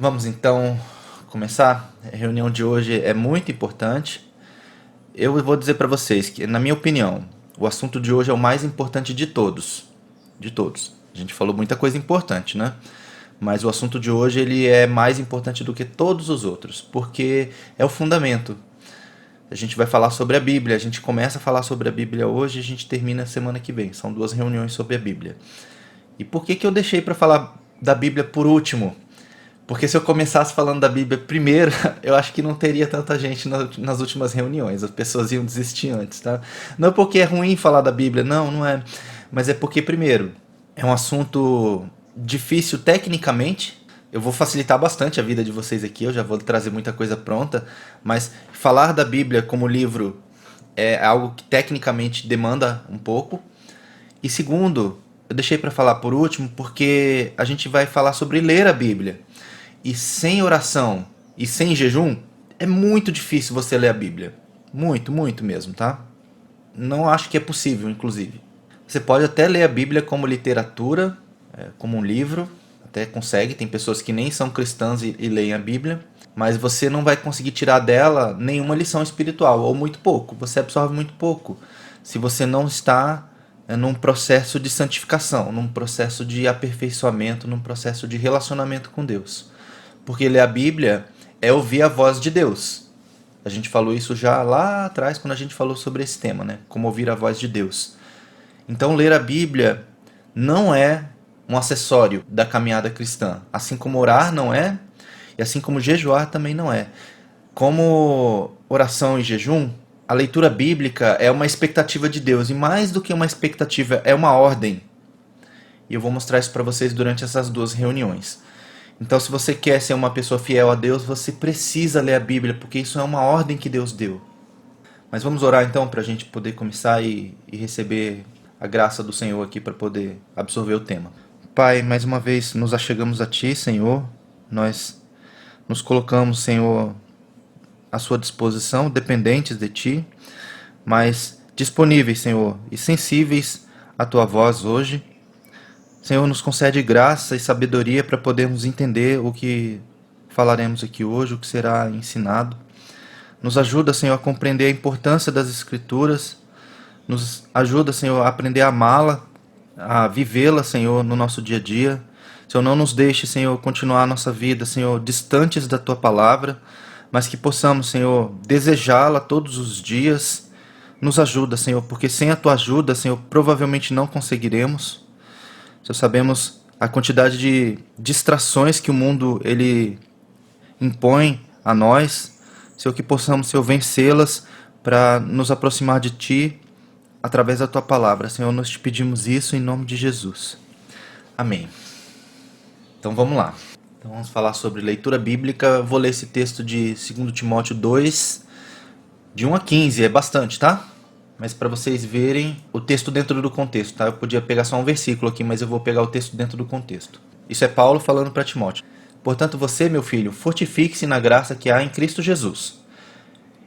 Vamos então começar. A reunião de hoje é muito importante. Eu vou dizer para vocês que, na minha opinião, o assunto de hoje é o mais importante de todos. De todos. A gente falou muita coisa importante, né? Mas o assunto de hoje ele é mais importante do que todos os outros, porque é o fundamento. A gente vai falar sobre a Bíblia. A gente começa a falar sobre a Bíblia hoje e a gente termina semana que vem. São 2 reuniões sobre a Bíblia. E por que eu deixei para falar da Bíblia por último? Porque se eu começasse falando da Bíblia primeiro, eu acho que não teria tanta gente nas últimas reuniões. As pessoas iam desistir antes, tá? Não porque é ruim falar da Bíblia, não é. Mas é porque, primeiro, é um assunto difícil tecnicamente. Eu vou facilitar bastante a vida de vocês aqui, eu já vou trazer muita coisa pronta. Mas falar da Bíblia como livro é algo que tecnicamente demanda um pouco. E segundo, eu deixei para falar por último porque a gente vai falar sobre ler a Bíblia. E sem oração e sem jejum, é muito difícil você ler a Bíblia. Muito, muito mesmo, tá? Não acho que é possível, inclusive. Você pode até ler a Bíblia como literatura, como um livro, até consegue. Tem pessoas que nem são cristãs e leem a Bíblia, mas você não vai conseguir tirar dela nenhuma lição espiritual, ou muito pouco. Você absorve muito pouco se você não está num processo de santificação, num processo de aperfeiçoamento, num processo de relacionamento com Deus. Porque ler a Bíblia é ouvir a voz de Deus. A gente falou isso já lá atrás, quando a gente falou sobre esse tema, né? Como ouvir a voz de Deus. Então, ler a Bíblia não é um acessório da caminhada cristã. Assim como orar não é, e assim como jejuar também não é. Como oração e jejum, a leitura bíblica é uma expectativa de Deus. E mais do que uma expectativa, é uma ordem. E eu vou mostrar isso para vocês durante essas 2 reuniões. Então, se você quer ser uma pessoa fiel a Deus, você precisa ler a Bíblia, porque isso é uma ordem que Deus deu. Mas vamos orar então para a gente poder começar e receber a graça do Senhor aqui para poder absorver o tema. Pai, mais uma vez nos achegamos a Ti, Senhor. Nós nos colocamos, Senhor, à Sua disposição, dependentes de Ti, mas disponíveis, Senhor, e sensíveis à Tua voz hoje. Senhor, nos concede graça e sabedoria para podermos entender o que falaremos aqui hoje, o que será ensinado. Nos ajuda, Senhor, a compreender a importância das Escrituras. Nos ajuda, Senhor, a aprender a amá-la, a vivê-la, Senhor, no nosso dia a dia. Senhor, não nos deixe, Senhor, continuar a nossa vida, Senhor, distantes da Tua palavra, mas que possamos, Senhor, desejá-la todos os dias. Nos ajuda, Senhor, porque sem a Tua ajuda, Senhor, provavelmente não conseguiremos. Senhor, sabemos a quantidade de distrações que o mundo ele impõe a nós. Senhor, que possamos, Senhor, vencê-las para nos aproximar de Ti através da Tua palavra. Senhor, nós te pedimos isso em nome de Jesus. Amém. Então vamos lá. Então vamos falar sobre leitura bíblica. Vou ler esse texto de 2 Timóteo 2, de 1 a 15. É bastante, tá? Mas para vocês verem o texto dentro do contexto, tá? Eu podia pegar só um versículo aqui, mas eu vou pegar o texto dentro do contexto. Isso é Paulo falando para Timóteo. Portanto, você, meu filho, fortifique-se na graça que há em Cristo Jesus.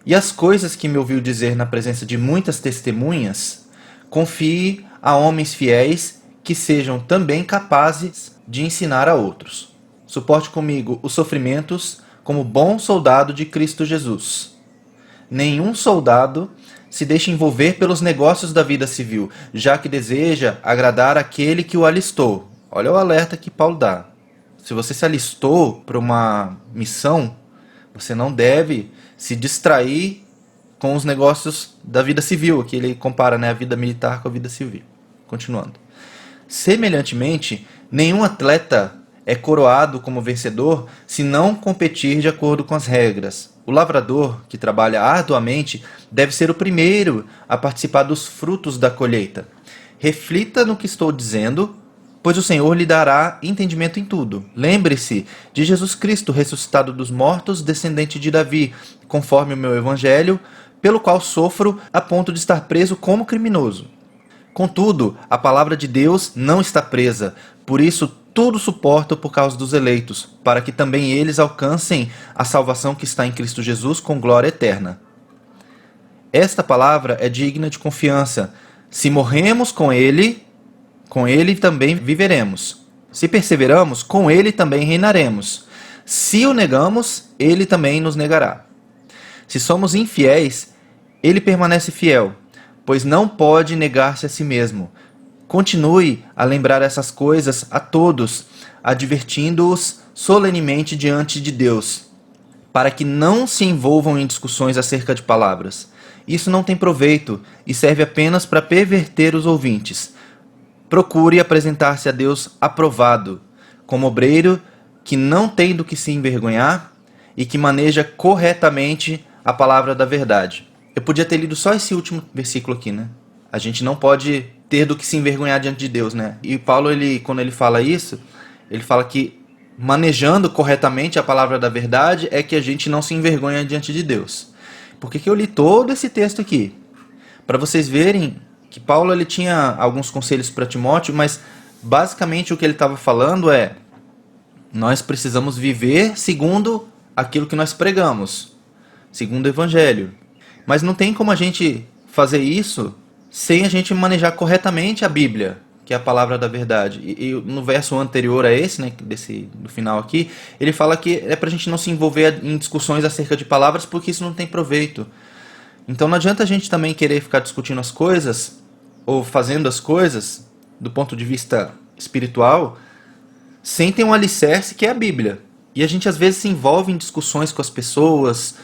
E as coisas que me ouviu dizer na presença de muitas testemunhas, confie a homens fiéis que sejam também capazes de ensinar a outros. Suporte comigo os sofrimentos como bom soldado de Cristo Jesus. Nenhum soldado se deixa envolver pelos negócios da vida civil, já que deseja agradar aquele que o alistou. Olha o alerta que Paulo dá. Se você se alistou para uma missão, você não deve se distrair com os negócios da vida civil. Aqui ele compara, né, a vida militar com a vida civil. Continuando. Semelhantemente, nenhum atleta é coroado como vencedor se não competir de acordo com as regras. O lavrador, que trabalha arduamente, deve ser o primeiro a participar dos frutos da colheita. Reflita no que estou dizendo, pois o Senhor lhe dará entendimento em tudo. Lembre-se de Jesus Cristo, ressuscitado dos mortos, descendente de Davi, conforme o meu evangelho, pelo qual sofro a ponto de estar preso como criminoso. Contudo, a palavra de Deus não está presa, por isso tudo suporto por causa dos eleitos, para que também eles alcancem a salvação que está em Cristo Jesus com glória eterna. Esta palavra é digna de confiança. Se morremos com ele também viveremos. Se perseveramos, com ele também reinaremos. Se o negamos, ele também nos negará. Se somos infiéis, ele permanece fiel, pois não pode negar-se a si mesmo. Continue a lembrar essas coisas a todos, advertindo-os solenemente diante de Deus, para que não se envolvam em discussões acerca de palavras. Isso não tem proveito e serve apenas para perverter os ouvintes. Procure apresentar-se a Deus aprovado, como obreiro que não tem do que se envergonhar e que maneja corretamente a palavra da verdade. Eu podia ter lido só esse último versículo aqui, né? A gente não pode ter do que se envergonhar diante de Deus, né? E Paulo, quando ele fala isso, ele fala que manejando corretamente a palavra da verdade é que a gente não se envergonha diante de Deus. Por que eu li todo esse texto aqui? Para vocês verem que Paulo ele tinha alguns conselhos para Timóteo, mas basicamente o que ele estava falando é: nós precisamos viver segundo aquilo que nós pregamos, segundo o Evangelho. Mas não tem como a gente fazer isso sem a gente manejar corretamente a Bíblia, que é a palavra da verdade. E no verso anterior a esse, né, do final aqui, ele fala que é para a gente não se envolver em discussões acerca de palavras, porque isso não tem proveito. Então não adianta a gente também querer ficar discutindo as coisas, ou fazendo as coisas, do ponto de vista espiritual, sem ter um alicerce que é a Bíblia. E a gente às vezes se envolve em discussões com as pessoas,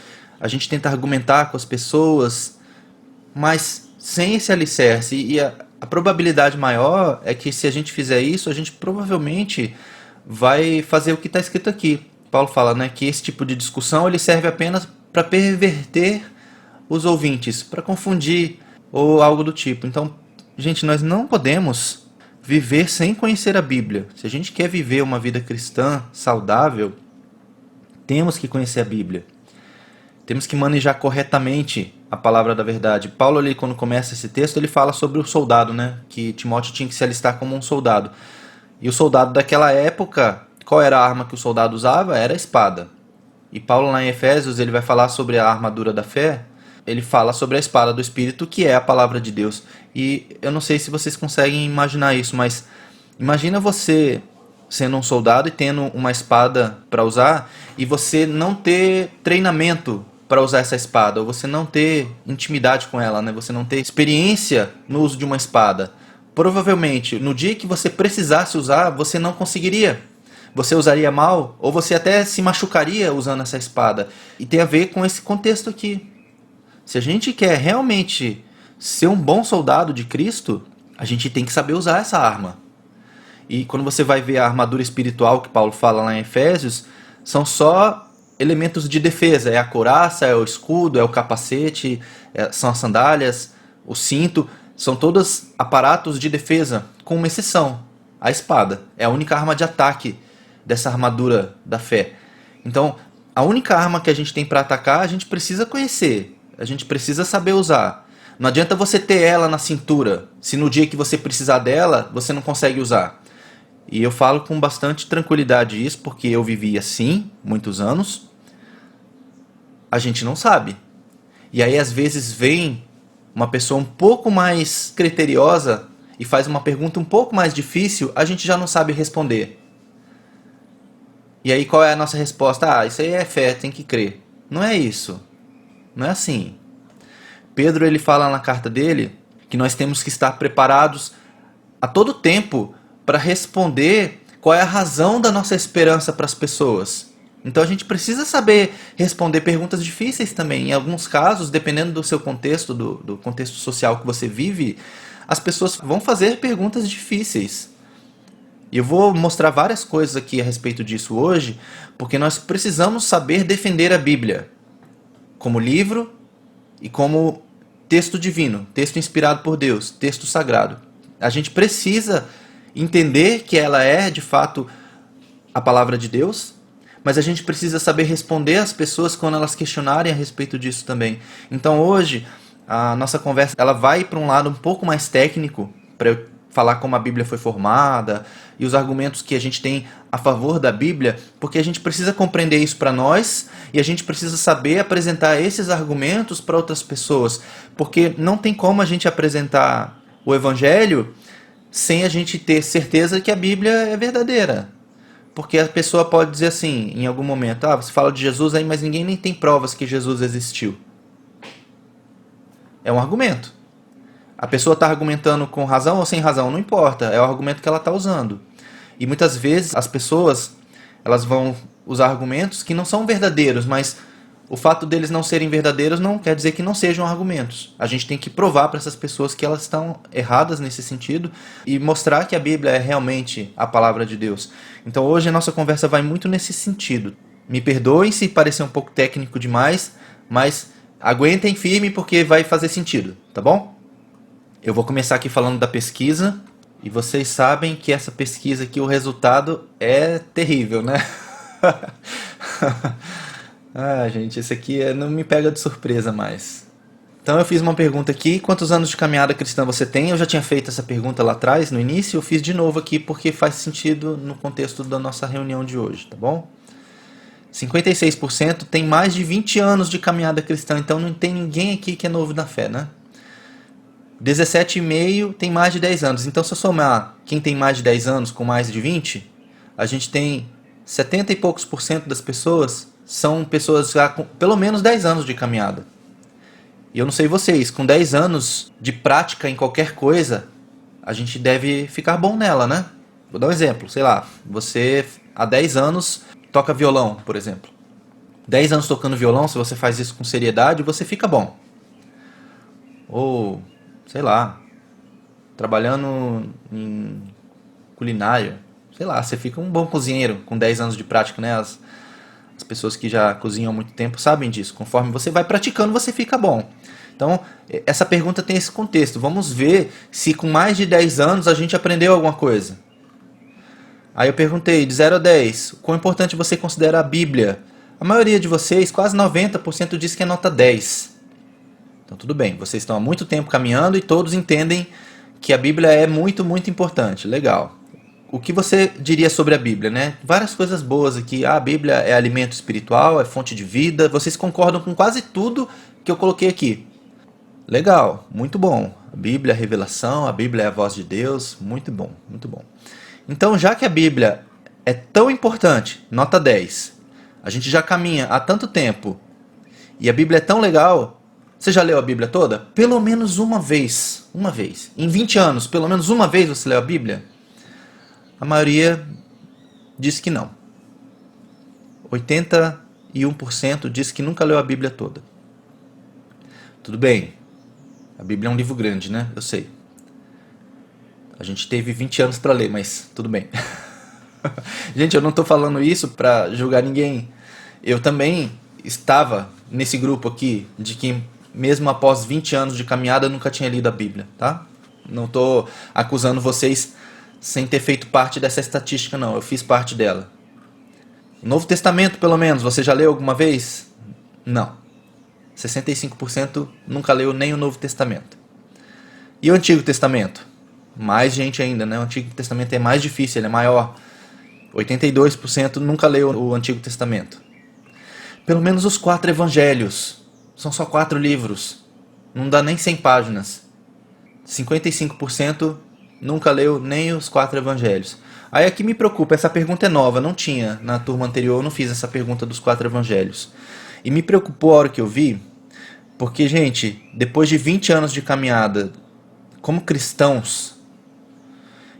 a gente tenta argumentar com as pessoas, mas sem esse alicerce. E a probabilidade maior é que se a gente fizer isso, a gente provavelmente vai fazer o que está escrito aqui. Paulo fala, né, que esse tipo de discussão ele serve apenas para perverter os ouvintes, para confundir ou algo do tipo. Então, gente, nós não podemos viver sem conhecer a Bíblia. Se a gente quer viver uma vida cristã saudável, temos que conhecer a Bíblia. Temos que manejar corretamente a palavra da verdade. Paulo, ali, quando começa esse texto, ele fala sobre o soldado, né? Que Timóteo tinha que se alistar como um soldado. E o soldado daquela época, qual era a arma que o soldado usava? Era a espada. E Paulo, lá em Efésios, ele vai falar sobre a armadura da fé. Ele fala sobre a espada do Espírito, que é a palavra de Deus. E eu não sei se vocês conseguem imaginar isso, mas imagina você sendo um soldado e tendo uma espada para usar e você não ter treinamento para usar essa espada, ou você não ter intimidade com ela, né? Você não ter experiência no uso de uma espada. Provavelmente, no dia que você precisasse usar, você não conseguiria. Você usaria mal, ou você até se machucaria usando essa espada. E tem a ver com esse contexto aqui. Se a gente quer realmente ser um bom soldado de Cristo, a gente tem que saber usar essa arma. E quando você vai ver a armadura espiritual que Paulo fala lá em Efésios, são só elementos de defesa. É a couraça, é o escudo, é o capacete, são as sandálias, o cinto. São todos aparatos de defesa, com uma exceção. A espada é a única arma de ataque dessa armadura da fé. Então, a única arma que a gente tem para atacar, a gente precisa conhecer. A gente precisa saber usar. Não adianta você ter ela na cintura, se no dia que você precisar dela, você não consegue usar. E eu falo com bastante tranquilidade isso, porque eu vivi assim, muitos anos. A gente não sabe. E aí, às vezes, vem uma pessoa um pouco mais criteriosa e faz uma pergunta um pouco mais difícil, a gente já não sabe responder. E aí, qual é a nossa resposta? Ah, isso aí é fé, tem que crer. Não é isso. Não é assim. Pedro, ele fala na carta dele que nós temos que estar preparados a todo tempo para responder qual é a razão da nossa esperança para as pessoas. Então a gente precisa saber responder perguntas difíceis também. Em alguns casos, dependendo do seu contexto, do contexto social que você vive, as pessoas vão fazer perguntas difíceis. E eu vou mostrar várias coisas aqui a respeito disso hoje, porque nós precisamos saber defender a Bíblia como livro e como texto divino, texto inspirado por Deus, texto sagrado. A gente precisa entender que ela é, de fato, a palavra de Deus, mas a gente precisa saber responder às pessoas quando elas questionarem a respeito disso também. Então hoje, a nossa conversa ela vai para um lado um pouco mais técnico, para eu falar como a Bíblia foi formada e os argumentos que a gente tem a favor da Bíblia, porque a gente precisa compreender isso para nós e a gente precisa saber apresentar esses argumentos para outras pessoas, porque não tem como a gente apresentar o Evangelho sem a gente ter certeza que a Bíblia é verdadeira. Porque a pessoa pode dizer assim, em algum momento, você fala de Jesus aí, mas ninguém nem tem provas que Jesus existiu. É um argumento. A pessoa está argumentando com razão ou sem razão, não importa, é o argumento que ela está usando. E muitas vezes as pessoas, elas vão usar argumentos que não são verdadeiros, mas o fato deles não serem verdadeiros não quer dizer que não sejam argumentos. A gente tem que provar para essas pessoas que elas estão erradas nesse sentido e mostrar que a Bíblia é realmente a palavra de Deus. Então hoje a nossa conversa vai muito nesse sentido. Me perdoem se parecer um pouco técnico demais, mas aguentem firme porque vai fazer sentido, tá bom? Eu vou começar aqui falando da pesquisa e vocês sabem que essa pesquisa aqui, o resultado é terrível, né? Gente, esse aqui não me pega de surpresa mais. Então eu fiz uma pergunta aqui, quantos anos de caminhada cristã você tem? Eu já tinha feito essa pergunta lá atrás, no início, eu fiz de novo aqui porque faz sentido no contexto da nossa reunião de hoje, tá bom? 56% tem mais de 20 anos de caminhada cristã, então não tem ninguém aqui que é novo na fé, né? 17,5% tem mais de 10 anos, então se eu somar quem tem mais de 10 anos com mais de 20, a gente tem 70 e poucos por cento das pessoas são pessoas já com pelo menos 10 anos de caminhada. E eu não sei vocês, com 10 anos de prática em qualquer coisa, a gente deve ficar bom nela, né? Vou dar um exemplo, sei lá, você há 10 anos toca violão, por exemplo. 10 anos tocando violão, se você faz isso com seriedade, você fica bom. Ou, sei lá, trabalhando em culinária, sei lá, você fica um bom cozinheiro com 10 anos de prática, né? As pessoas que já cozinham há muito tempo sabem disso. Conforme você vai praticando, você fica bom. Então, essa pergunta tem esse contexto. Vamos ver se com mais de 10 anos a gente aprendeu alguma coisa. Aí eu perguntei, de 0 a 10, quão importante você considera a Bíblia? A maioria de vocês, quase 90%, diz que é nota 10. Então tudo bem, vocês estão há muito tempo caminhando e todos entendem que a Bíblia é muito, muito importante. Legal. O que você diria sobre a Bíblia, né? Várias coisas boas aqui. A Bíblia é alimento espiritual, é fonte de vida. Vocês concordam com quase tudo que eu coloquei aqui. Legal, muito bom. A Bíblia é a revelação, a Bíblia é a voz de Deus. Muito bom, muito bom. Então, já que a Bíblia é tão importante, nota 10, a gente já caminha há tanto tempo e a Bíblia é tão legal, você já leu a Bíblia toda? Pelo menos uma vez. Uma vez. Em 20 anos, pelo menos uma vez você leu a Bíblia? A maioria diz que não. 81% diz que nunca leu a Bíblia toda. Tudo bem. A Bíblia é um livro grande, né? Eu sei. A gente teve 20 anos para ler, mas tudo bem. Gente, eu não estou falando isso para julgar ninguém. Eu também estava nesse grupo aqui de que mesmo após 20 anos de caminhada eu nunca tinha lido a Bíblia, tá? Não estou acusando vocês sem ter feito parte dessa estatística, não. Eu fiz parte dela. O Novo Testamento, pelo menos, você já leu alguma vez? Não. 65% nunca leu nem o Novo Testamento. E o Antigo Testamento? Mais gente ainda, né? O Antigo Testamento é mais difícil, ele é maior. 82% nunca leu o Antigo Testamento. Pelo menos os 4 evangelhos. São só 4 livros. Não dá nem 100 páginas. 55% nunca leu nem os 4 evangelhos. Aí aqui me preocupa, essa pergunta é nova, não tinha na turma anterior, eu não fiz essa pergunta dos 4 evangelhos. E me preocupou a hora que eu vi, porque, gente, depois de 20 anos de caminhada, como cristãos,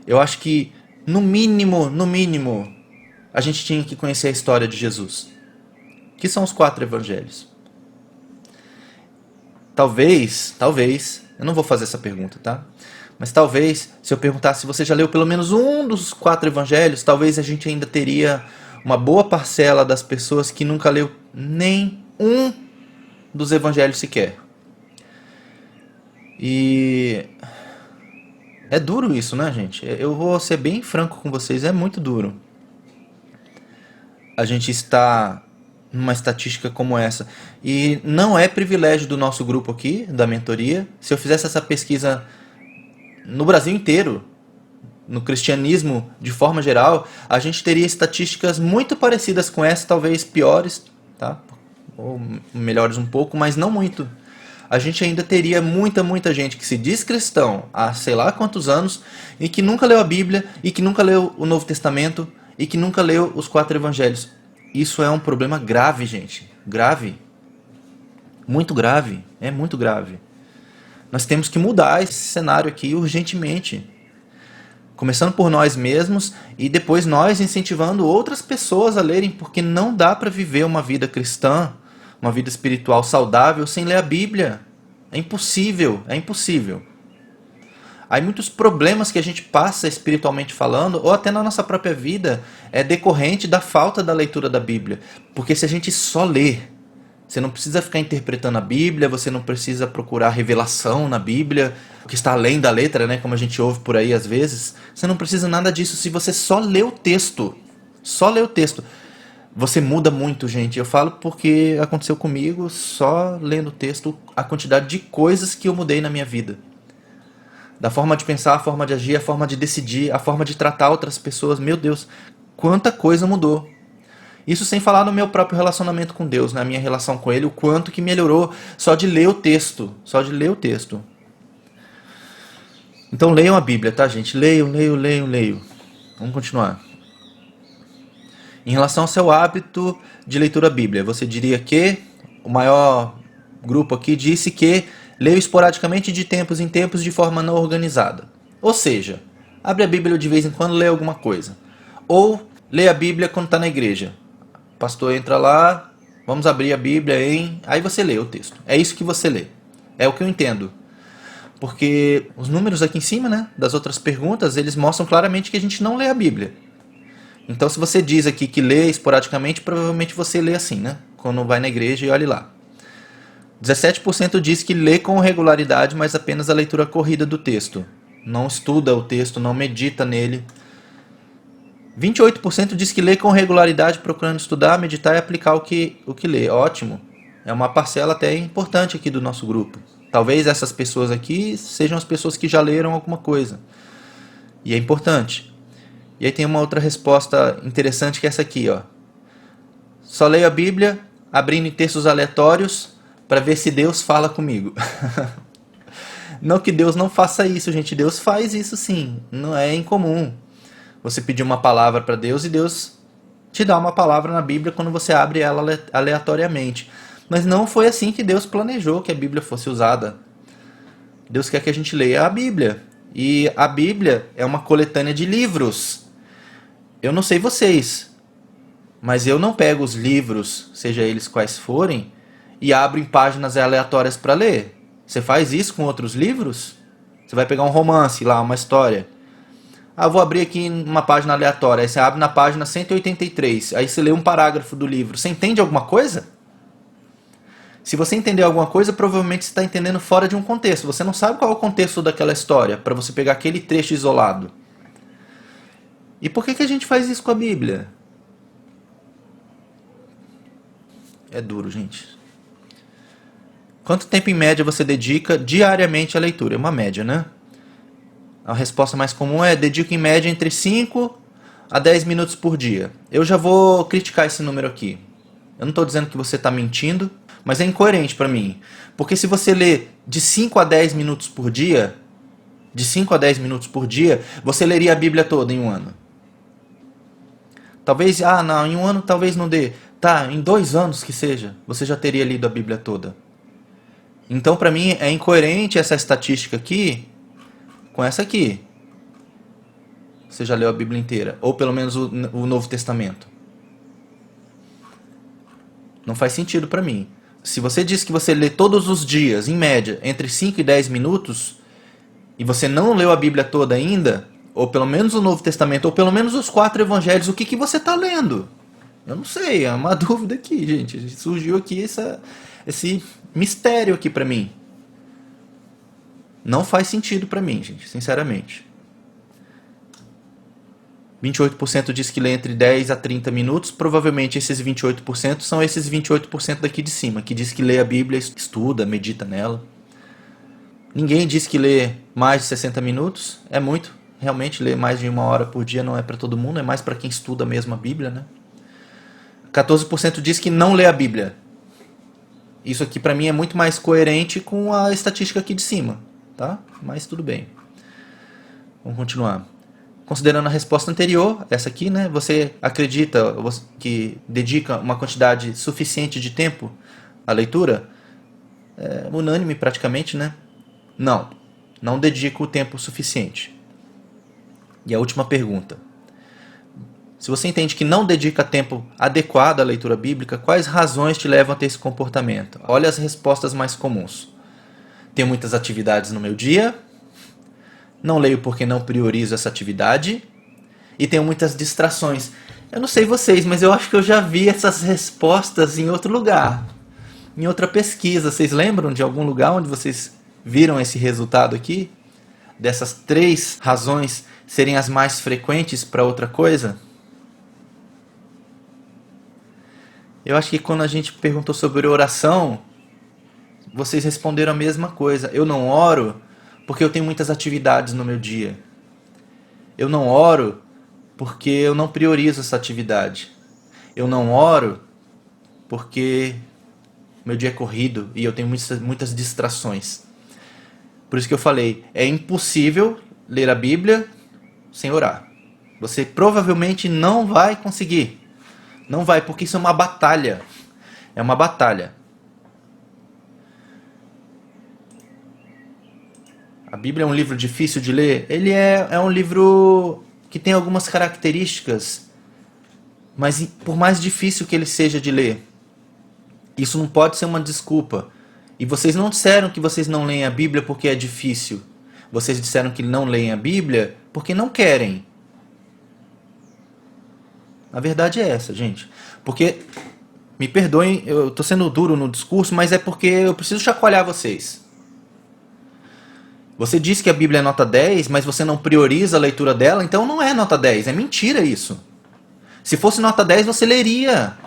eu acho que, no mínimo, a gente tinha que conhecer a história de Jesus. Que são os 4 evangelhos. Talvez, eu não vou fazer essa pergunta, tá? Mas talvez, se eu perguntasse se você já leu pelo menos um dos 4 evangelhos, talvez a gente ainda teria uma boa parcela das pessoas que nunca leu nem um dos evangelhos sequer. E é duro isso, né, gente? Eu vou ser bem franco com vocês, é muito duro. A gente está numa estatística como essa. E não é privilégio do nosso grupo aqui, da mentoria. Se eu fizesse essa pesquisa no Brasil inteiro, no cristianismo de forma geral, a gente teria estatísticas muito parecidas com essa, talvez piores, tá? Ou melhores um pouco, mas não muito. A gente ainda teria muita gente que se diz cristão há sei lá quantos anos e que nunca leu a Bíblia e que nunca leu o Novo Testamento e que nunca leu os 4 evangelhos. Isso é um problema grave, gente. Grave. Muito grave. É muito grave. Nós temos que mudar esse cenário aqui urgentemente. Começando por nós mesmos e depois nós incentivando outras pessoas a lerem, porque não dá para viver uma vida cristã, uma vida espiritual saudável sem ler a Bíblia. É impossível, é impossível. Aí muitos problemas que a gente passa espiritualmente falando, ou até na nossa própria vida, é decorrente da falta da leitura da Bíblia. Porque se a gente só lê, você não precisa ficar interpretando a Bíblia, você não precisa procurar revelação na Bíblia, o que está além da letra, né, como a gente ouve por aí às vezes. Você não precisa nada disso se você só lê o texto. Só lê o texto. Você muda muito, gente. Eu falo porque aconteceu comigo, só lendo o texto, a quantidade de coisas que eu mudei na minha vida. Da forma de pensar, a forma de agir, a forma de decidir, a forma de tratar outras pessoas. Meu Deus, quanta coisa mudou. Isso sem falar no meu próprio relacionamento com Deus, na minha relação com Ele, o quanto que melhorou só de ler o texto. Só de ler o texto. Então leiam a Bíblia, tá, gente? Leiam. Vamos continuar. Em relação ao seu hábito de leitura da Bíblia, você diria que o maior grupo aqui disse que leio esporadicamente de tempos em tempos de forma não organizada. Ou seja, abre a Bíblia de vez em quando, lê alguma coisa. Ou lê a Bíblia quando está na igreja. O pastor entra lá, vamos abrir a Bíblia em... Aí você lê o texto. É isso que você lê. É o que eu entendo. Porque os números aqui em cima, né, das outras perguntas, eles mostram claramente que a gente não lê a Bíblia. Então, se você diz aqui que lê esporadicamente, provavelmente você lê assim, né? Quando vai na igreja e olhe lá. 17% diz que lê com regularidade, mas apenas a leitura corrida do texto. Não estuda o texto, não medita nele. 28% diz que lê com regularidade, procurando estudar, meditar e aplicar o que lê. Ótimo. É uma parcela até importante aqui do nosso grupo. Talvez essas pessoas aqui sejam as pessoas que já leram alguma coisa. E é importante. E aí tem uma outra resposta interessante que é essa aqui, ó. Só leio a Bíblia, abrindo em textos aleatórios, para ver se Deus fala comigo. Não que Deus não faça isso, gente. Deus faz isso sim. Não é incomum você pedir uma palavra para Deus e Deus te dá uma palavra na Bíblia quando você abre ela aleatoriamente. Mas não foi assim que Deus planejou que a Bíblia fosse usada. Deus quer que a gente leia a Bíblia. E a Bíblia é uma coletânea de livros. Eu não sei vocês, mas eu não pego os livros, seja eles quais forem, e abro em páginas aleatórias para ler. Você faz isso com outros livros? Você vai pegar um romance lá, uma história. Ah, vou abrir aqui uma página aleatória. Aí você abre na página 183. Aí você lê um parágrafo do livro. Você entende alguma coisa? Se você entender alguma coisa, provavelmente você está entendendo fora de um contexto. Você não sabe qual é o contexto daquela história, para você pegar aquele trecho isolado. E por que a gente faz isso com a Bíblia? É duro, gente. Quanto tempo em média você dedica diariamente à leitura? É uma média, né? A resposta mais comum é: dedico em média entre 5 a 10 minutos por dia. Eu já vou criticar esse número aqui. Eu não estou dizendo que você está mentindo, mas é incoerente para mim. Porque se você lê de 5 a 10 minutos por dia, você leria a Bíblia toda em um ano. Talvez, não, em um ano talvez não dê. Tá, em 2 anos que seja, você já teria lido a Bíblia toda. Então, para mim, é incoerente essa estatística aqui com essa aqui. Você já leu a Bíblia inteira, ou pelo menos o Novo Testamento. Não faz sentido para mim. Se você diz que você lê todos os dias, em média, entre 5 e 10 minutos, e você não leu a Bíblia toda ainda, ou pelo menos o Novo Testamento, ou pelo menos os 4 evangelhos, o que você está lendo? Eu não sei, é uma dúvida aqui, gente. Surgiu aqui esse mistério aqui para mim. Não faz sentido para mim, gente, sinceramente. 28% diz que lê entre 10 a 30 minutos. Provavelmente esses 28% são esses 28% daqui de cima, que diz que lê a Bíblia, estuda, medita nela. Ninguém diz que lê mais de 60 minutos. É muito. Realmente, ler mais de 1 hora por dia não é para todo mundo, é mais para quem estuda mesmo a Bíblia, né? 14% diz que não lê a Bíblia. Isso aqui para mim é muito mais coerente com a estatística aqui de cima, tá? Mas tudo bem. Vamos continuar. considerando a resposta anterior, essa aqui, né? Você acredita que dedica uma quantidade suficiente de tempo à leitura? É unânime praticamente, né? Não, não dedico o tempo suficiente. E a última pergunta. Se você entende que não dedica tempo adequado à leitura bíblica, quais razões te levam a ter esse comportamento? Olha as respostas mais comuns. Tenho muitas atividades no meu dia, não leio porque não priorizo essa atividade e tenho muitas distrações. Eu não sei vocês, mas eu acho que eu já vi essas respostas em outro lugar, em outra pesquisa. Vocês lembram de algum lugar onde vocês viram esse resultado aqui? Dessas 3 razões serem as mais frequentes para outra coisa? Eu acho que quando a gente perguntou sobre oração, vocês responderam a mesma coisa. Eu não oro porque eu tenho muitas atividades no meu dia. Eu não oro porque eu não priorizo essa atividade. Eu não oro porque meu dia é corrido e eu tenho muitas distrações. Por isso que eu falei, é impossível ler a Bíblia sem orar. Você provavelmente não vai conseguir. Não vai, porque isso é uma batalha. É uma batalha. A Bíblia é um livro difícil de ler? Ele é um livro que tem algumas características, mas por mais difícil que ele seja de ler, isso não pode ser uma desculpa. E vocês não disseram que vocês não leem a Bíblia porque é difícil. Vocês disseram que não leem a Bíblia porque não querem. A verdade é essa, gente. Porque, me perdoem, eu estou sendo duro no discurso, mas é porque eu preciso chacoalhar vocês. Você diz que a Bíblia é nota 10, mas você não prioriza a leitura dela, então não é nota 10. É mentira isso. Se fosse nota 10, você leria.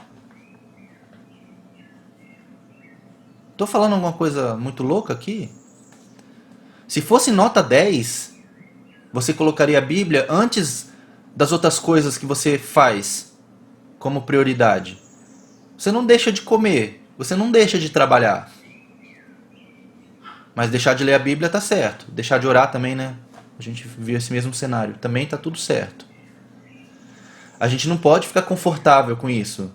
Estou falando alguma coisa muito louca aqui? Se fosse nota 10, você colocaria a Bíblia antes das outras coisas que você faz como prioridade. Você não deixa de comer, você não deixa de trabalhar. Mas deixar de ler a Bíblia tá certo. Deixar de orar também, né? A gente viu esse mesmo cenário. Também tá tudo certo. A gente não pode ficar confortável com isso.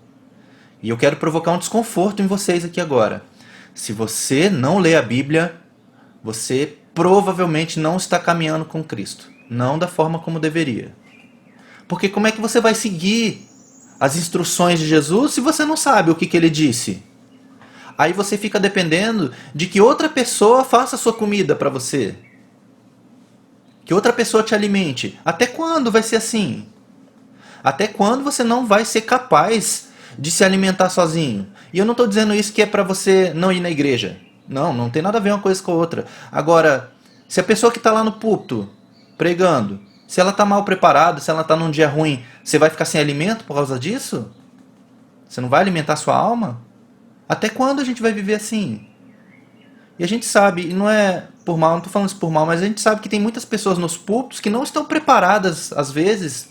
E eu quero provocar um desconforto em vocês aqui agora. Se você não lê a Bíblia, você provavelmente não está caminhando com Cristo. Não da forma como deveria. Porque como é que você vai seguir as instruções de Jesus se você não sabe o que ele disse? Aí você fica dependendo de que outra pessoa faça a sua comida para você. Que outra pessoa te alimente. Até quando vai ser assim? Até quando você não vai ser capaz de se alimentar sozinho? E eu não estou dizendo isso que é para você não ir na igreja. Não, não tem nada a ver uma coisa com a outra. Agora, se a pessoa que está lá no púlpito, pregando, se ela está mal preparada, se ela está num dia ruim, você vai ficar sem alimento por causa disso? Você não vai alimentar sua alma? Até quando a gente vai viver assim? E a gente sabe, e não é por mal, não estou falando isso por mal, mas a gente sabe que tem muitas pessoas nos púlpitos que não estão preparadas, às vezes,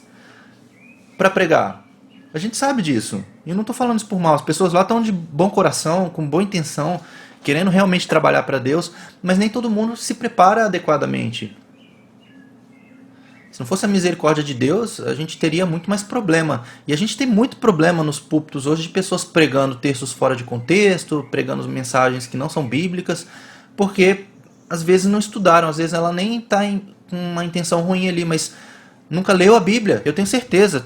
para pregar. A gente sabe disso. E eu não estou falando isso por mal. As pessoas lá estão de bom coração, com boa intenção, querendo realmente trabalhar para Deus, mas nem todo mundo se prepara adequadamente. Se não fosse a misericórdia de Deus, a gente teria muito mais problema. E a gente tem muito problema nos púlpitos hoje de pessoas pregando textos fora de contexto, pregando mensagens que não são bíblicas, porque às vezes não estudaram, às vezes ela nem está com uma intenção ruim ali, mas nunca leu a Bíblia. Eu tenho certeza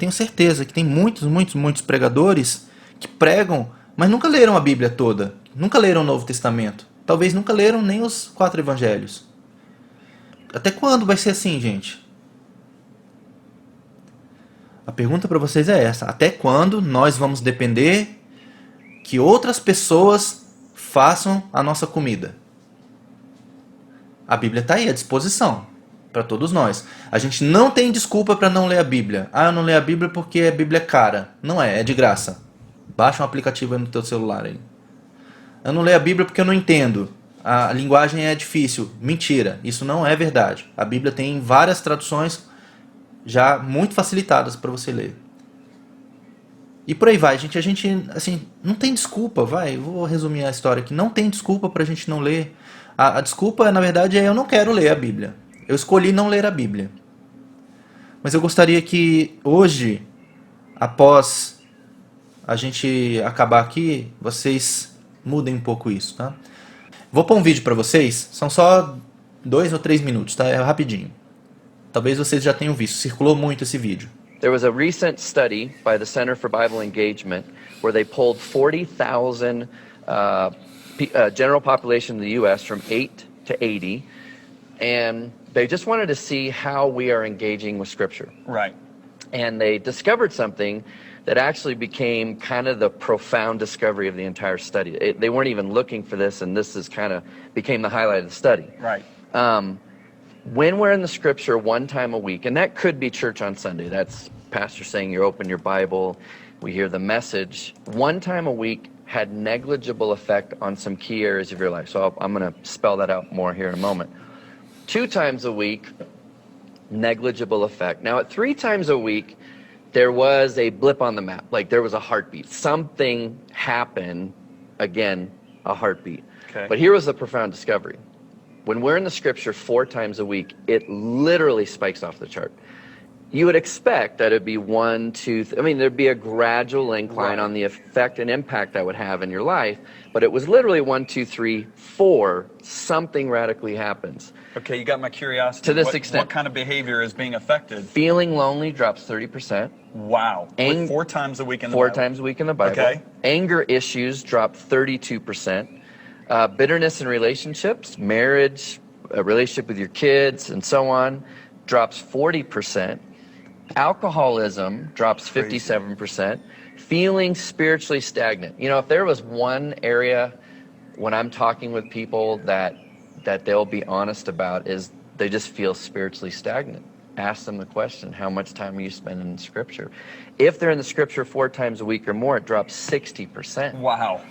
que tem muitos pregadores que pregam, mas nunca leram a Bíblia toda, nunca leram o Novo Testamento, talvez nunca leram nem os 4 evangelhos. Até quando vai ser assim, gente? A pergunta para vocês é essa: até quando nós vamos depender que outras pessoas façam a nossa comida? A Bíblia está aí à disposição para todos nós. A gente não tem desculpa para não ler a Bíblia. Ah, eu não leio a Bíblia porque a Bíblia é cara. Não é, é de graça. Baixa um aplicativo aí no teu celular aí. Eu não leio a Bíblia porque eu não entendo. A linguagem é difícil. Mentira, isso não é verdade. A Bíblia tem várias traduções já muito facilitadas para você ler. E por aí vai, gente. A gente, assim, não tem desculpa, vai. Eu vou resumir a história aqui. Não tem desculpa pra gente não ler. A desculpa, na verdade, é eu não quero ler a Bíblia. Eu escolhi não ler a Bíblia. Mas eu gostaria que hoje, após a gente acabar aqui, vocês mudem um pouco isso, tá? Vou pôr um vídeo para vocês, são só 2 ou 3 minutos, tá? É rapidinho. Talvez vocês já tenham visto, circulou muito esse vídeo. There was a recent study by the Center for Bible Engagement where they polled 40,000 general population in the U.S. from 8 to 80, and they just wanted to see how we are engaging with Scripture. Right. And they discovered something that actually became kind of the profound discovery of the entire study. They weren't even looking for this, and this is kind of became the highlight of the study. Right. When we're in the Scripture one time a week, and that could be church on Sunday, that's pastor saying you open your Bible, we hear the message, one time a week had negligible effect on some key areas of your life. So I'm going to spell that out more here in a moment. 2 times a week, negligible effect. Now at 3 times a week, there was a blip on the map, like there was a heartbeat. Something happened, again, a heartbeat. Okay. But here was the profound discovery. When we're in the Scripture 4 times a week, it literally spikes off the chart. You would expect that it'd be 1, 2, I mean, there'd be a gradual incline on the effect and impact that would have in your life, but it was literally 1, 2, 3, 4, something radically happens. Okay, you got my curiosity. To this What extent. kind of behavior is being affected? Feeling lonely drops 30%. Wow. With 4 times a week in the 4 Bible. times a week in the Bible. Okay. Anger issues drop 32%. Bitterness in relationships, marriage, a relationship with your kids, and so on, drops 40%. Alcoholism drops 57%. Feeling spiritually stagnant. You know, if there was one area when I'm talking with people that they'll be honest about is they just feel spiritually stagnant. Ask them the question, how much time are you spending in Scripture? If they're in the Scripture 4 times a week or more, it drops 60%. Wow.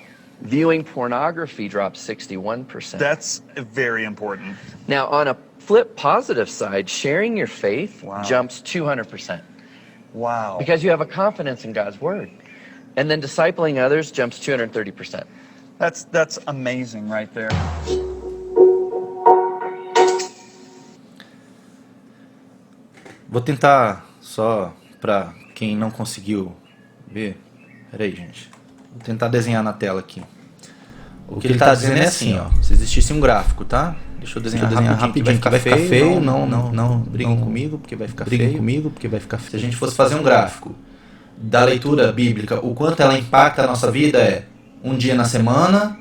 Viewing pornography drops 61%. That's very important. Now, on a flip positive side, sharing your faith Wow. jumps 200% Wow. because you have a confidence in God's Word. And then discipling others jumps 230%. That's amazing right there. Vou tentar, só para quem não conseguiu ver. Peraí, gente. Vou tentar desenhar na tela aqui. O que ele está dizendo é assim, ó. Se existisse um gráfico, tá? Deixa eu desenhar rapidinho, que vai ficar feio. Não briguem comigo, porque vai ficar feio. Se a gente fosse fazer um gráfico da leitura bíblica, o quanto ela impacta a nossa vida é 1 dia na semana,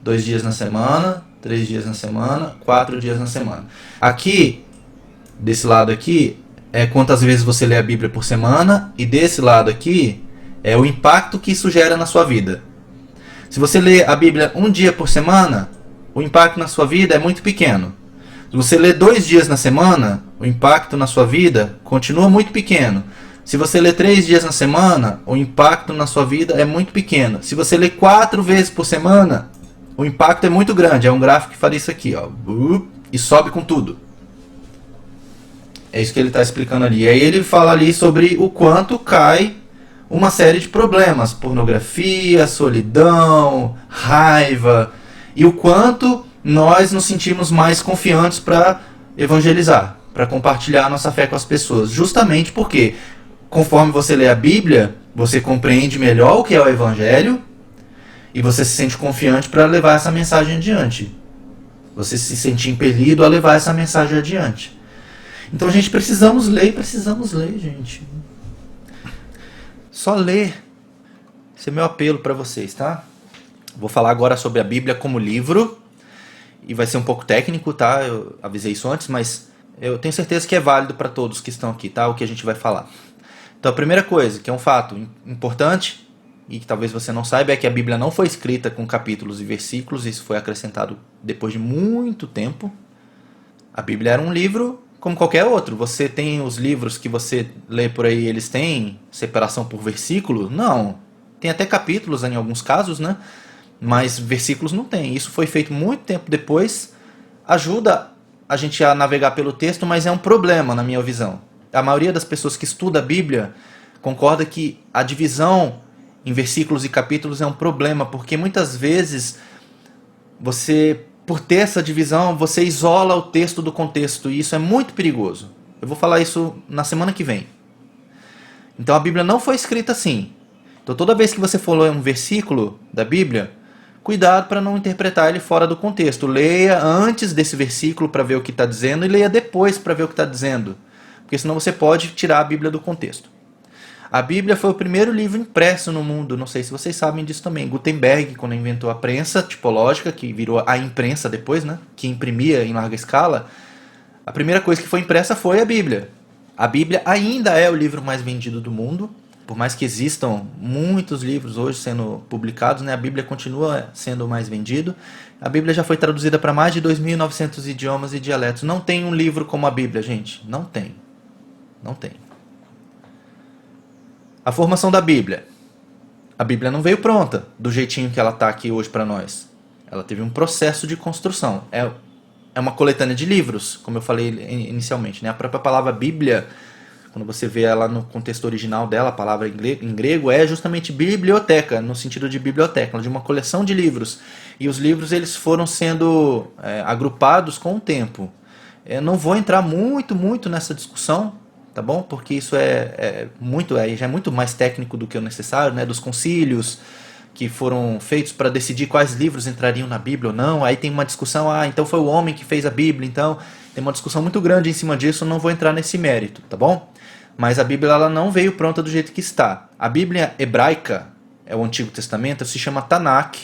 2 dias na semana, 3 dias na semana, 4 dias na semana. Aqui, desse lado aqui, é quantas vezes você lê a Bíblia por semana, e desse lado aqui é o impacto que isso gera na sua vida. Se você lê a Bíblia 1 dia por semana, o impacto na sua vida é muito pequeno. Se você lê 2 dias na semana, o impacto na sua vida continua muito pequeno. Se você lê 3 dias na semana, o impacto na sua vida é muito pequeno. Se você lê 4 vezes por semana, o impacto é muito grande. É um gráfico que faria isso aqui, ó, e sobe com tudo. É isso que ele está explicando ali. E aí ele fala ali sobre o quanto cai uma série de problemas. Pornografia, solidão, raiva. E o quanto nós nos sentimos mais confiantes para evangelizar, para compartilhar a nossa fé com as pessoas. Justamente porque, conforme você lê a Bíblia, você compreende melhor o que é o Evangelho e você se sente confiante para levar essa mensagem adiante. Você se sente impelido a levar essa mensagem adiante. Então, gente, precisamos ler, gente. Só ler. Esse é meu apelo para vocês, tá? Vou falar agora sobre a Bíblia como livro. E vai ser um pouco técnico, tá? Eu avisei isso antes, mas eu tenho certeza que é válido para todos que estão aqui, tá? O que a gente vai falar. Então, a primeira coisa, que é um fato importante, e que talvez você não saiba, é que a Bíblia não foi escrita com capítulos e versículos. Isso foi acrescentado depois de muito tempo. A Bíblia era um livro como qualquer outro. Você tem os livros que você lê por aí, eles têm separação por versículo? Não. Tem até capítulos em alguns casos, né? Mas versículos não tem. Isso foi feito muito tempo depois. Ajuda a gente a navegar pelo texto, mas é um problema na minha visão. A maioria das pessoas que estuda a Bíblia concorda que a divisão em versículos e capítulos é um problema, porque muitas vezes você, por ter essa divisão, você isola o texto do contexto, e isso é muito perigoso. Eu vou falar isso na semana que vem. Então a Bíblia não foi escrita assim. Então toda vez que você for ler um versículo da Bíblia, cuidado para não interpretar ele fora do contexto. Leia antes desse versículo para ver o que está dizendo e leia depois para ver o que está dizendo. Porque senão você pode tirar a Bíblia do contexto. A Bíblia foi o primeiro livro impresso no mundo, não sei se vocês sabem disso também. Gutenberg, quando inventou a prensa tipológica, que virou a imprensa depois, né, que imprimia em larga escala, a primeira coisa que foi impressa foi a Bíblia. A Bíblia ainda é o livro mais vendido do mundo, por mais que existam muitos livros hoje sendo publicados, né, a Bíblia continua sendo o mais vendido. A Bíblia já foi traduzida para mais de 2.900 idiomas e dialetos. Não tem um livro como a Bíblia, gente. Não tem. Não tem. A formação da Bíblia. A Bíblia não veio pronta, do jeitinho que ela está aqui hoje para nós. Ela teve um processo de construção. É uma coletânea de livros, como eu falei inicialmente, né? A própria palavra Bíblia, quando você vê ela no contexto original dela, a palavra em grego, é justamente biblioteca, no sentido de biblioteca, de uma coleção de livros. E os livros eles foram sendo agrupados com o tempo. Eu não vou entrar muito nessa discussão, tá bom? Porque isso já é muito mais técnico do que o necessário, né? Dos concílios que foram feitos para decidir quais livros entrariam na Bíblia ou não. Aí tem uma discussão, então foi o homem que fez a Bíblia, então tem uma discussão muito grande em cima disso, não vou entrar nesse mérito, tá bom? Mas a Bíblia ela não veio pronta do jeito que está. A Bíblia hebraica, é o Antigo Testamento, se chama Tanakh.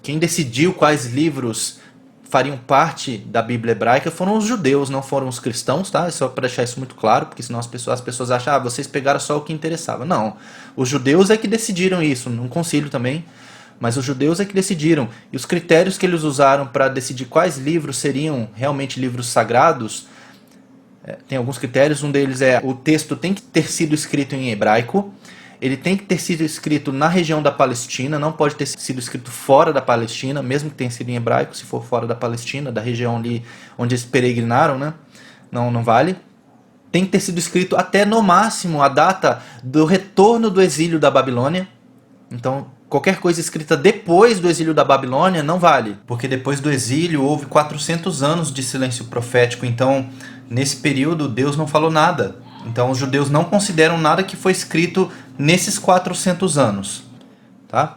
Quem decidiu quais livros fariam parte da Bíblia hebraica foram os judeus, não foram os cristãos, tá? Só para deixar isso muito claro, porque senão as pessoas acham, vocês pegaram só o que interessava. Não, os judeus é que decidiram isso, num concílio também, mas os judeus é que decidiram. E os critérios que eles usaram para decidir quais livros seriam realmente livros sagrados, tem alguns critérios, um deles é o texto tem que ter sido escrito em hebraico, ele tem que ter sido escrito na região da Palestina, não pode ter sido escrito fora da Palestina, mesmo que tenha sido em hebraico, se for fora da Palestina, da região ali onde eles peregrinaram, né? Não vale. Tem que ter sido escrito até no máximo a data do retorno do exílio da Babilônia. Então, qualquer coisa escrita depois do exílio da Babilônia não vale, porque depois do exílio houve 400 anos de silêncio profético, então nesse período Deus não falou nada. Então os judeus não consideram nada que foi escrito nesses 400 anos. Tá?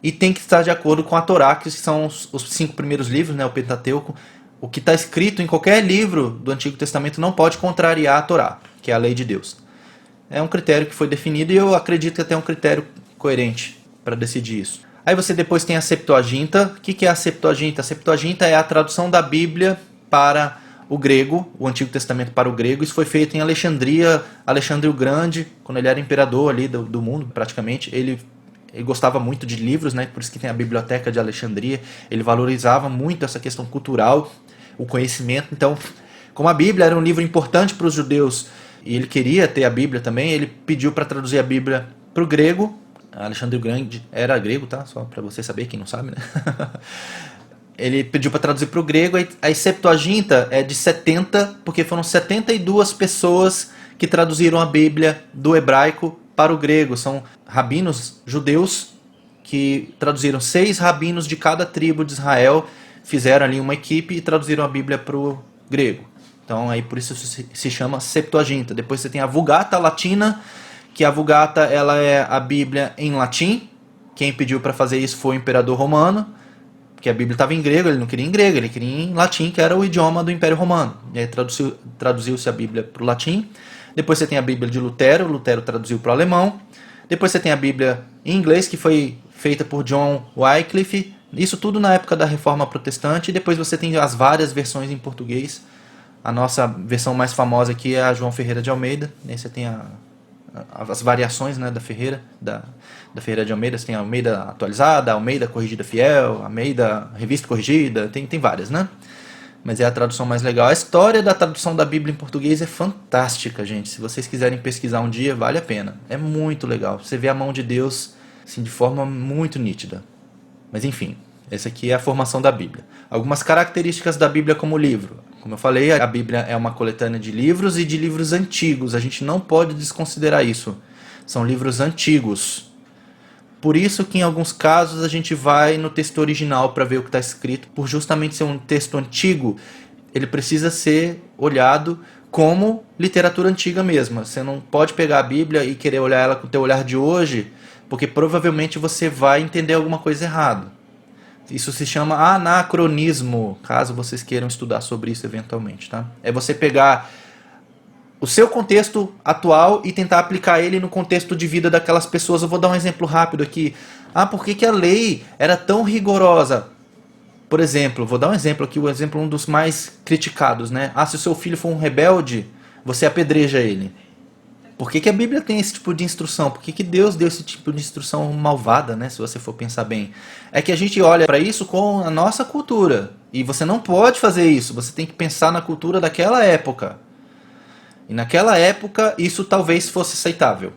E tem que estar de acordo com a Torá, que são os 5 primeiros livros, né, o Pentateuco. O que está escrito em qualquer livro do Antigo Testamento não pode contrariar a Torá, que é a lei de Deus. É um critério que foi definido e eu acredito que até é um critério coerente para decidir isso. Aí você depois tem a Septuaginta. O que é a Septuaginta? A Septuaginta é a tradução da Bíblia para o grego, o Antigo Testamento para o grego. Isso foi feito em Alexandria, Alexandre o Grande, quando ele era imperador ali do mundo, praticamente. Ele gostava muito de livros, né? Por isso que tem a Biblioteca de Alexandria. Ele valorizava muito essa questão cultural, o conhecimento. Então, como a Bíblia era um livro importante para os judeus e ele queria ter a Bíblia também, ele pediu para traduzir a Bíblia para o grego. Alexandre o Grande era grego, tá? Só para você saber, quem não sabe, né? Ele pediu para traduzir para o grego. A Septuaginta é de 70, porque foram 72 pessoas que traduziram a Bíblia do hebraico para o grego. São rabinos judeus que traduziram. 6 rabinos de cada tribo de Israel fizeram ali uma equipe e traduziram a Bíblia para o grego. Então aí por isso se chama Septuaginta. Depois você tem a Vulgata Latina, que a Vulgata ela é a Bíblia em latim. Quem pediu para fazer isso foi o imperador romano, porque a Bíblia estava em grego, ele não queria em grego, ele queria em latim, que era o idioma do Império Romano. E aí traduziu-se a Bíblia para o latim. Depois você tem a Bíblia de Lutero, Lutero traduziu para o alemão. Depois você tem a Bíblia em inglês, que foi feita por John Wycliffe. Isso tudo na época da Reforma Protestante. E depois você tem as várias versões em português. A nossa versão mais famosa aqui é a João Ferreira de Almeida. Aí você tem as variações, né, da Ferreira de Almeida. Você tem a Almeida atualizada, a Almeida corrigida fiel, a Almeida revista corrigida, tem várias, né? Mas é a tradução mais legal. A história da tradução da Bíblia em português é fantástica, gente. Se vocês quiserem pesquisar um dia, vale a pena. É muito legal. Você vê a mão de Deus assim, de forma muito nítida. Mas enfim, essa aqui é a formação da Bíblia. Algumas características da Bíblia como livro. Como eu falei, a Bíblia é uma coletânea de livros e de livros antigos. A gente não pode desconsiderar isso. São livros antigos. Por isso que em alguns casos a gente vai no texto original para ver o que está escrito. Por justamente ser um texto antigo, ele precisa ser olhado como literatura antiga mesmo. Você não pode pegar a Bíblia e querer olhar ela com o teu olhar de hoje, porque provavelmente você vai entender alguma coisa errada. Isso se chama anacronismo, caso vocês queiram estudar sobre isso eventualmente, tá? É você pegar o seu contexto atual e tentar aplicar ele no contexto de vida daquelas pessoas. Eu vou dar um exemplo rápido aqui. Por que a lei era tão rigorosa? Por exemplo, vou dar um exemplo aqui, um dos mais criticados, né? Se o seu filho for um rebelde, você apedreja ele. Por que a Bíblia tem esse tipo de instrução? Por que Deus deu esse tipo de instrução malvada, né? Se você for pensar bem. É que a gente olha para isso com a nossa cultura. E você não pode fazer isso. Você tem que pensar na cultura daquela época. E naquela época, isso talvez fosse aceitável.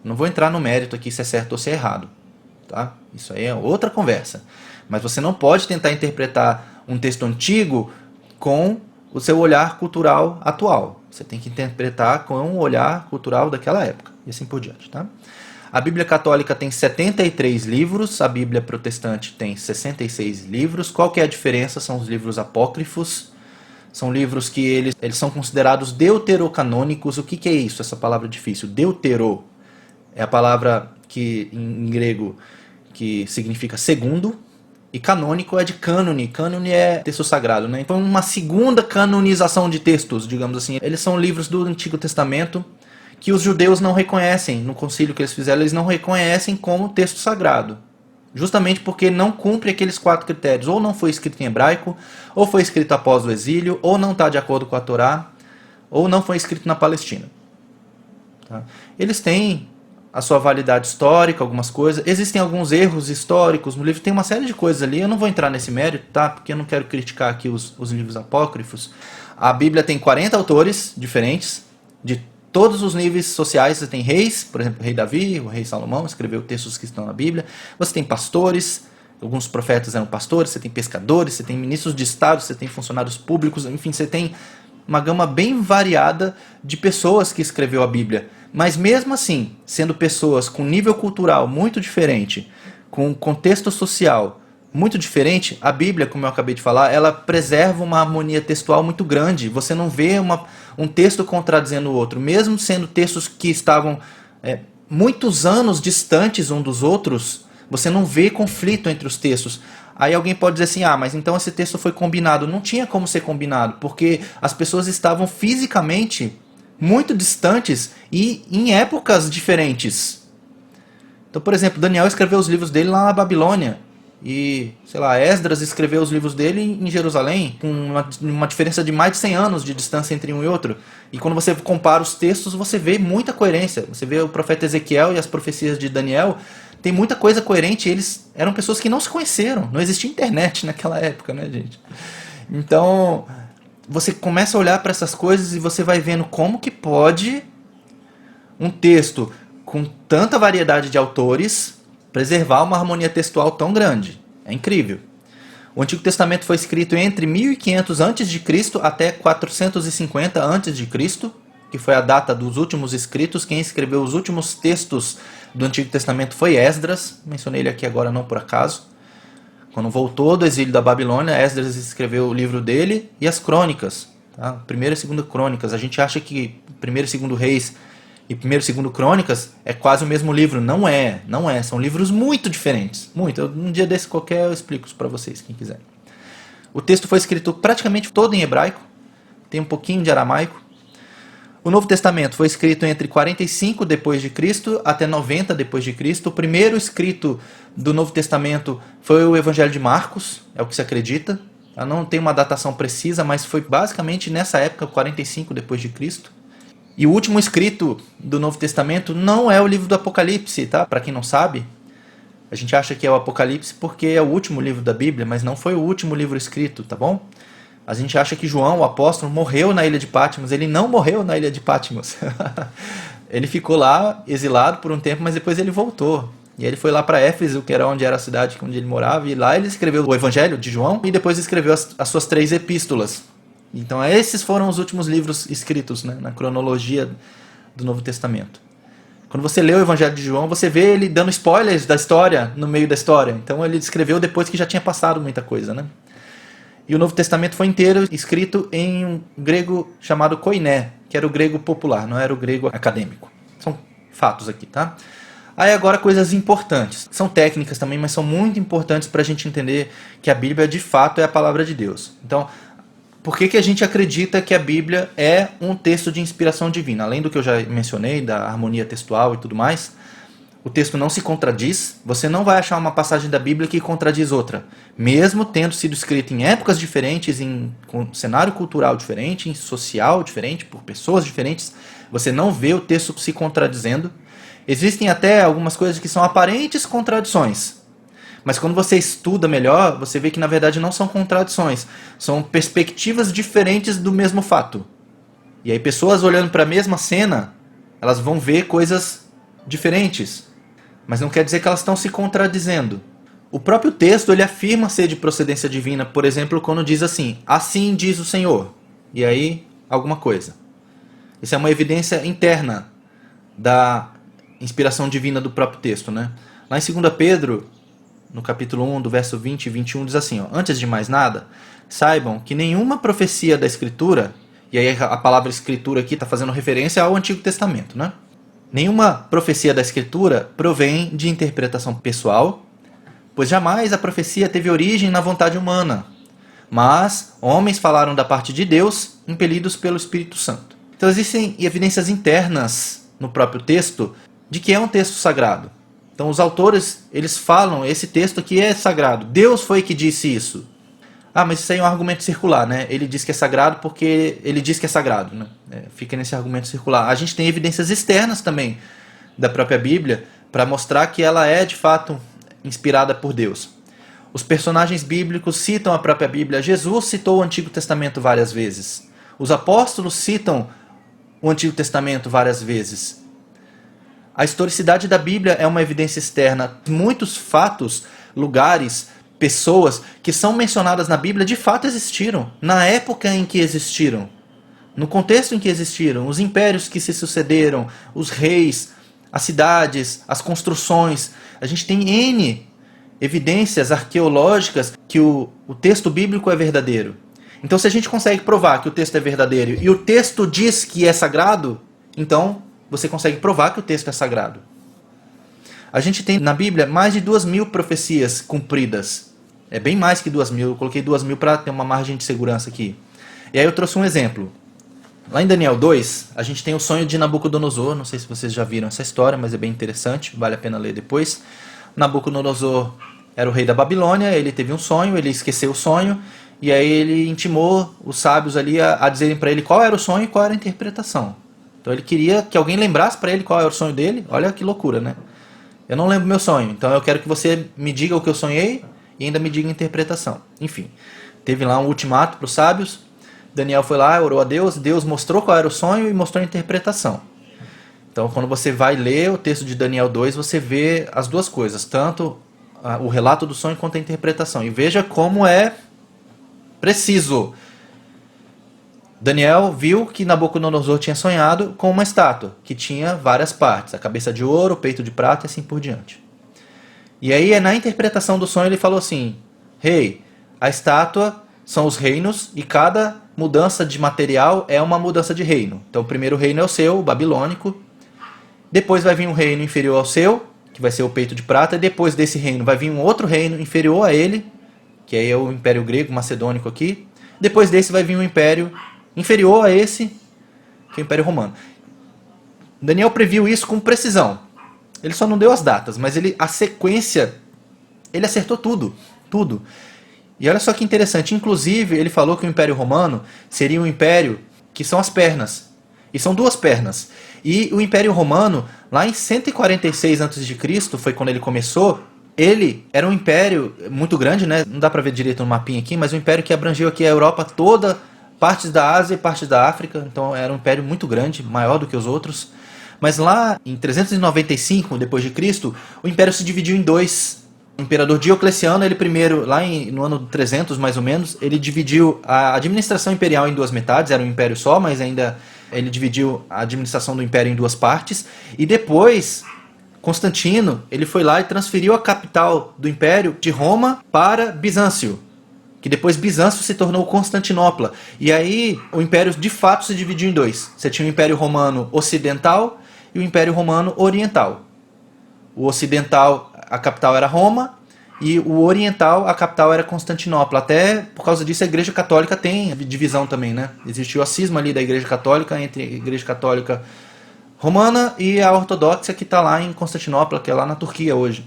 Não vou entrar no mérito aqui se é certo ou se é errado. Tá? Isso aí é outra conversa. Mas você não pode tentar interpretar um texto antigo com o seu olhar cultural atual. Você tem que interpretar com o olhar cultural daquela época. E assim por diante. Tá? A Bíblia Católica tem 73 livros. A Bíblia Protestante tem 66 livros. Qual que é a diferença? São os livros apócrifos. São livros que eles são considerados deuterocanônicos. O que é isso? Essa palavra difícil. Deutero é a palavra que em grego que significa segundo. E canônico é de cânone. Cânone é texto sagrado, né? Então, uma segunda canonização de textos, digamos assim. Eles são livros do Antigo Testamento que os judeus não reconhecem. No concílio que eles fizeram, eles não reconhecem como texto sagrado. Justamente porque não cumpre aqueles 4 critérios. Ou não foi escrito em hebraico, ou foi escrito após o exílio, ou não está de acordo com a Torá, ou não foi escrito na Palestina. Tá? Eles têm a sua validade histórica, algumas coisas. Existem alguns erros históricos no livro, tem uma série de coisas ali. Eu não vou entrar nesse mérito, tá? Porque eu não quero criticar aqui os livros apócrifos. A Bíblia tem 40 autores diferentes, de todos os níveis sociais. Você tem reis, por exemplo, o rei Davi, o rei Salomão, escreveu textos que estão na Bíblia. Você tem pastores, alguns profetas eram pastores, você tem pescadores, você tem ministros de estado, você tem funcionários públicos, enfim, você tem uma gama bem variada de pessoas que escreveu a Bíblia. Mas mesmo assim, sendo pessoas com nível cultural muito diferente, com contexto social muito diferente, a Bíblia, como eu acabei de falar, ela preserva uma harmonia textual muito grande. Você não vê um texto contradizendo o outro, mesmo sendo textos que estavam muitos anos distantes um dos outros, você não vê conflito entre os textos. Aí alguém pode dizer assim, mas então esse texto foi combinado. Não tinha como ser combinado, porque as pessoas estavam fisicamente muito distantes e em épocas diferentes. Então, por exemplo, Daniel escreveu os livros dele lá na Babilônia. E, sei lá, Esdras escreveu os livros dele em Jerusalém, com uma diferença de mais de 100 anos de distância entre um e outro. E quando você compara os textos, você vê muita coerência. Você vê o profeta Ezequiel e as profecias de Daniel, tem muita coisa coerente. Eles eram pessoas que não se conheceram. Não existia internet naquela época, né, gente? Então, você começa a olhar para essas coisas e você vai vendo como que pode um texto com tanta variedade de autores preservar uma harmonia textual tão grande. É incrível. O Antigo Testamento foi escrito entre 1500 a.C. até 450 a.C., que foi a data dos últimos escritos. Quem escreveu os últimos textos do Antigo Testamento foi Esdras. Mencionei ele aqui agora não por acaso. Quando voltou do exílio da Babilônia, Esdras escreveu o livro dele e as crônicas. Tá? Primeira e segunda crônicas. A gente acha que primeiro e segundo reis e primeiro e segundo crônicas é quase o mesmo livro. Não é. São livros muito diferentes. Muito. Um dia desse qualquer eu explico isso para vocês, quem quiser. O texto foi escrito praticamente todo em hebraico. Tem um pouquinho de aramaico. O Novo Testamento foi escrito entre 45 depois de Cristo até 90 depois de Cristo. O primeiro escrito do Novo Testamento foi o Evangelho de Marcos, é o que se acredita. Eu não tem uma datação precisa, mas foi basicamente nessa época, 45 depois de Cristo. E o último escrito do Novo Testamento não é o livro do Apocalipse, tá? Para quem não sabe, a gente acha que é o Apocalipse porque é o último livro da Bíblia, mas não foi o último livro escrito, tá bom? A gente acha que João, o apóstolo, morreu na ilha de Patmos. Ele não morreu na ilha de Patmos. Ele ficou lá, exilado por um tempo, mas depois ele voltou. E ele foi lá para Éfeso, que era onde era a cidade onde ele morava, e lá ele escreveu o Evangelho de João, e depois escreveu as suas 3 epístolas. Então esses foram os últimos livros escritos, né, na cronologia do Novo Testamento. Quando você lê o Evangelho de João, você vê ele dando spoilers da história no meio da história. Então ele escreveu depois que já tinha passado muita coisa, né? E o Novo Testamento foi inteiro escrito em um grego chamado koiné, que era o grego popular, não era o grego acadêmico. São fatos aqui, tá? Aí agora coisas importantes. São técnicas também, mas são muito importantes para a gente entender que a Bíblia de fato é a palavra de Deus. Então, por que a gente acredita que a Bíblia é um texto de inspiração divina? Além do que eu já mencionei, da harmonia textual e tudo mais, o texto não se contradiz. Você não vai achar uma passagem da Bíblia que contradiz outra. Mesmo tendo sido escrita em épocas diferentes, em um cenário cultural diferente, em social diferente, por pessoas diferentes, você não vê o texto se contradizendo. Existem até algumas coisas que são aparentes contradições. Mas quando você estuda melhor, você vê que na verdade não são contradições. São perspectivas diferentes do mesmo fato. E aí pessoas olhando para a mesma cena, elas vão ver coisas diferentes. Mas não quer dizer que elas estão se contradizendo. O próprio texto ele afirma ser de procedência divina, por exemplo, quando diz assim, assim diz o Senhor. E aí, alguma coisa. Isso é uma evidência interna da inspiração divina do próprio texto, né? Lá em 2 Pedro, no capítulo 1, do verso 20 e 21, diz assim, ó, antes de mais nada, saibam que nenhuma profecia da Escritura, e aí a palavra Escritura aqui está fazendo referência ao Antigo Testamento, né? Nenhuma profecia da Escritura provém de interpretação pessoal, pois jamais a profecia teve origem na vontade humana, mas homens falaram da parte de Deus, impelidos pelo Espírito Santo. Então existem evidências internas no próprio texto de que é um texto sagrado. Então os autores, eles falam, esse texto aqui é sagrado. Deus foi que disse isso. Ah, mas isso aí é um argumento circular, né? Ele diz que é sagrado porque ele diz que é sagrado, né? Fica nesse argumento circular. A gente tem evidências externas também da própria Bíblia para mostrar que ela é, de fato, inspirada por Deus. Os personagens bíblicos citam a própria Bíblia. Jesus citou o Antigo Testamento várias vezes. Os apóstolos citam o Antigo Testamento várias vezes. A historicidade da Bíblia é uma evidência externa. Muitos fatos, lugares, pessoas que são mencionadas na Bíblia de fato existiram, na época em que existiram, no contexto em que existiram, os impérios que se sucederam, os reis, as cidades, as construções. A gente tem N evidências arqueológicas que o texto bíblico é verdadeiro. Então, se a gente consegue provar que o texto é verdadeiro e o texto diz que é sagrado, então você consegue provar que o texto é sagrado. A gente tem na Bíblia mais de 2.000 profecias cumpridas. É bem mais que 2.000, eu coloquei 2.000 para ter uma margem de segurança aqui. E aí eu trouxe um exemplo. Lá em Daniel 2, a gente tem o sonho de Nabucodonosor. Não sei se vocês já viram essa história, mas é bem interessante, vale a pena ler depois. Nabucodonosor era o rei da Babilônia, ele teve um sonho, ele esqueceu o sonho, e aí ele intimou os sábios ali a dizerem para ele qual era o sonho e qual era a interpretação. Então ele queria que alguém lembrasse para ele qual era o sonho dele. Olha que loucura, né? Eu não lembro meu sonho, então eu quero que você me diga o que eu sonhei e ainda me diga a interpretação. Enfim, teve lá um ultimato para os sábios. Daniel foi lá, orou a Deus, Deus mostrou qual era o sonho e mostrou a interpretação. Então quando você vai ler o texto de Daniel 2, você vê as duas coisas, tanto o relato do sonho quanto a interpretação. E veja como é preciso. Daniel viu que Nabucodonosor tinha sonhado com uma estátua, que tinha várias partes, a cabeça de ouro, o peito de prata e assim por diante. E aí, na interpretação do sonho, ele falou assim, rei, a estátua são os reinos e cada mudança de material é uma mudança de reino. Então o primeiro reino é o seu, o babilônico, depois vai vir um reino inferior ao seu, que vai ser o peito de prata, e depois desse reino vai vir um outro reino inferior a ele, que aí é o Império Grego, Macedônico aqui, depois desse vai vir um império inferior a esse, que é o Império Romano. Daniel previu isso com precisão. Ele só não deu as datas, mas a sequência, ele acertou tudo. E olha só que interessante, inclusive ele falou que o Império Romano seria um império que são as pernas, e são duas pernas. E o Império Romano, lá em 146 a.C., foi quando ele começou, ele era um império muito grande, né? Não dá para ver direito no mapinha aqui, mas um império que abrangeu aqui a Europa toda, partes da Ásia e partes da África, então era um império muito grande, maior do que os outros. Mas lá em 395 d.C., o império se dividiu em dois. O imperador Diocleciano, ele primeiro, lá no ano 300 mais ou menos, ele dividiu a administração imperial em duas metades, era um império só, mas ainda ele dividiu a administração do império em duas partes. E depois, Constantino, ele foi lá e transferiu a capital do império de Roma para Bizâncio, que depois Bizâncio se tornou Constantinopla. E aí o império de fato se dividiu em dois. Você tinha o Império Romano Ocidental e o Império Romano Oriental. O Ocidental, a capital era Roma, e o Oriental, a capital era Constantinopla. Até por causa disso a Igreja Católica tem divisão também, né? Existiu a cisma ali da Igreja Católica entre a Igreja Católica Romana e a Ortodoxa, que está lá em Constantinopla, que é lá na Turquia hoje.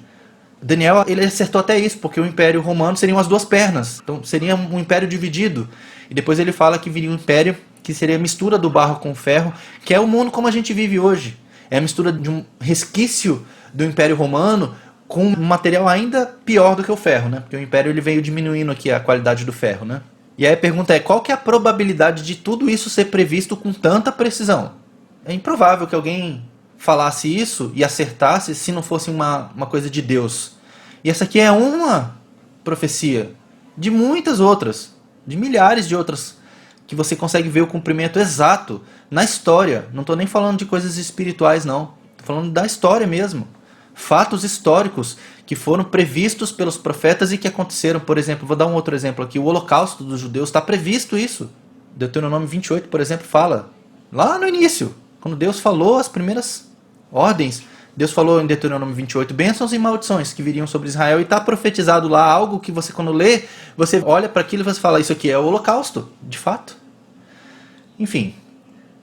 Daniel, ele acertou até isso, porque o Império Romano seriam as duas pernas. Então seria um império dividido. E depois ele fala que viria um império que seria a mistura do barro com o ferro, que é o mundo como a gente vive hoje. É a mistura de um resquício do Império Romano com um material ainda pior do que o ferro, né? Porque o Império ele veio diminuindo aqui a qualidade do ferro, né? E aí a pergunta é, qual que é a probabilidade de tudo isso ser previsto com tanta precisão? É improvável que alguém falasse isso e acertasse se não fosse uma coisa de Deus. E essa aqui é uma profecia de muitas outras, de milhares de outras, que você consegue ver o cumprimento exato na história. Não estou nem falando de coisas espirituais, não. Estou falando da história mesmo. Fatos históricos que foram previstos pelos profetas e que aconteceram. Por exemplo, vou dar um outro exemplo aqui. O Holocausto dos judeus, está previsto isso. Deuteronômio 28, por exemplo, fala. Lá no início, quando Deus falou as primeiras ordens, Deus falou em Deuteronômio 28, bênçãos e maldições que viriam sobre Israel, e está profetizado lá algo que você, quando lê, você olha para aquilo e você fala, isso aqui é o Holocausto, de fato. Enfim,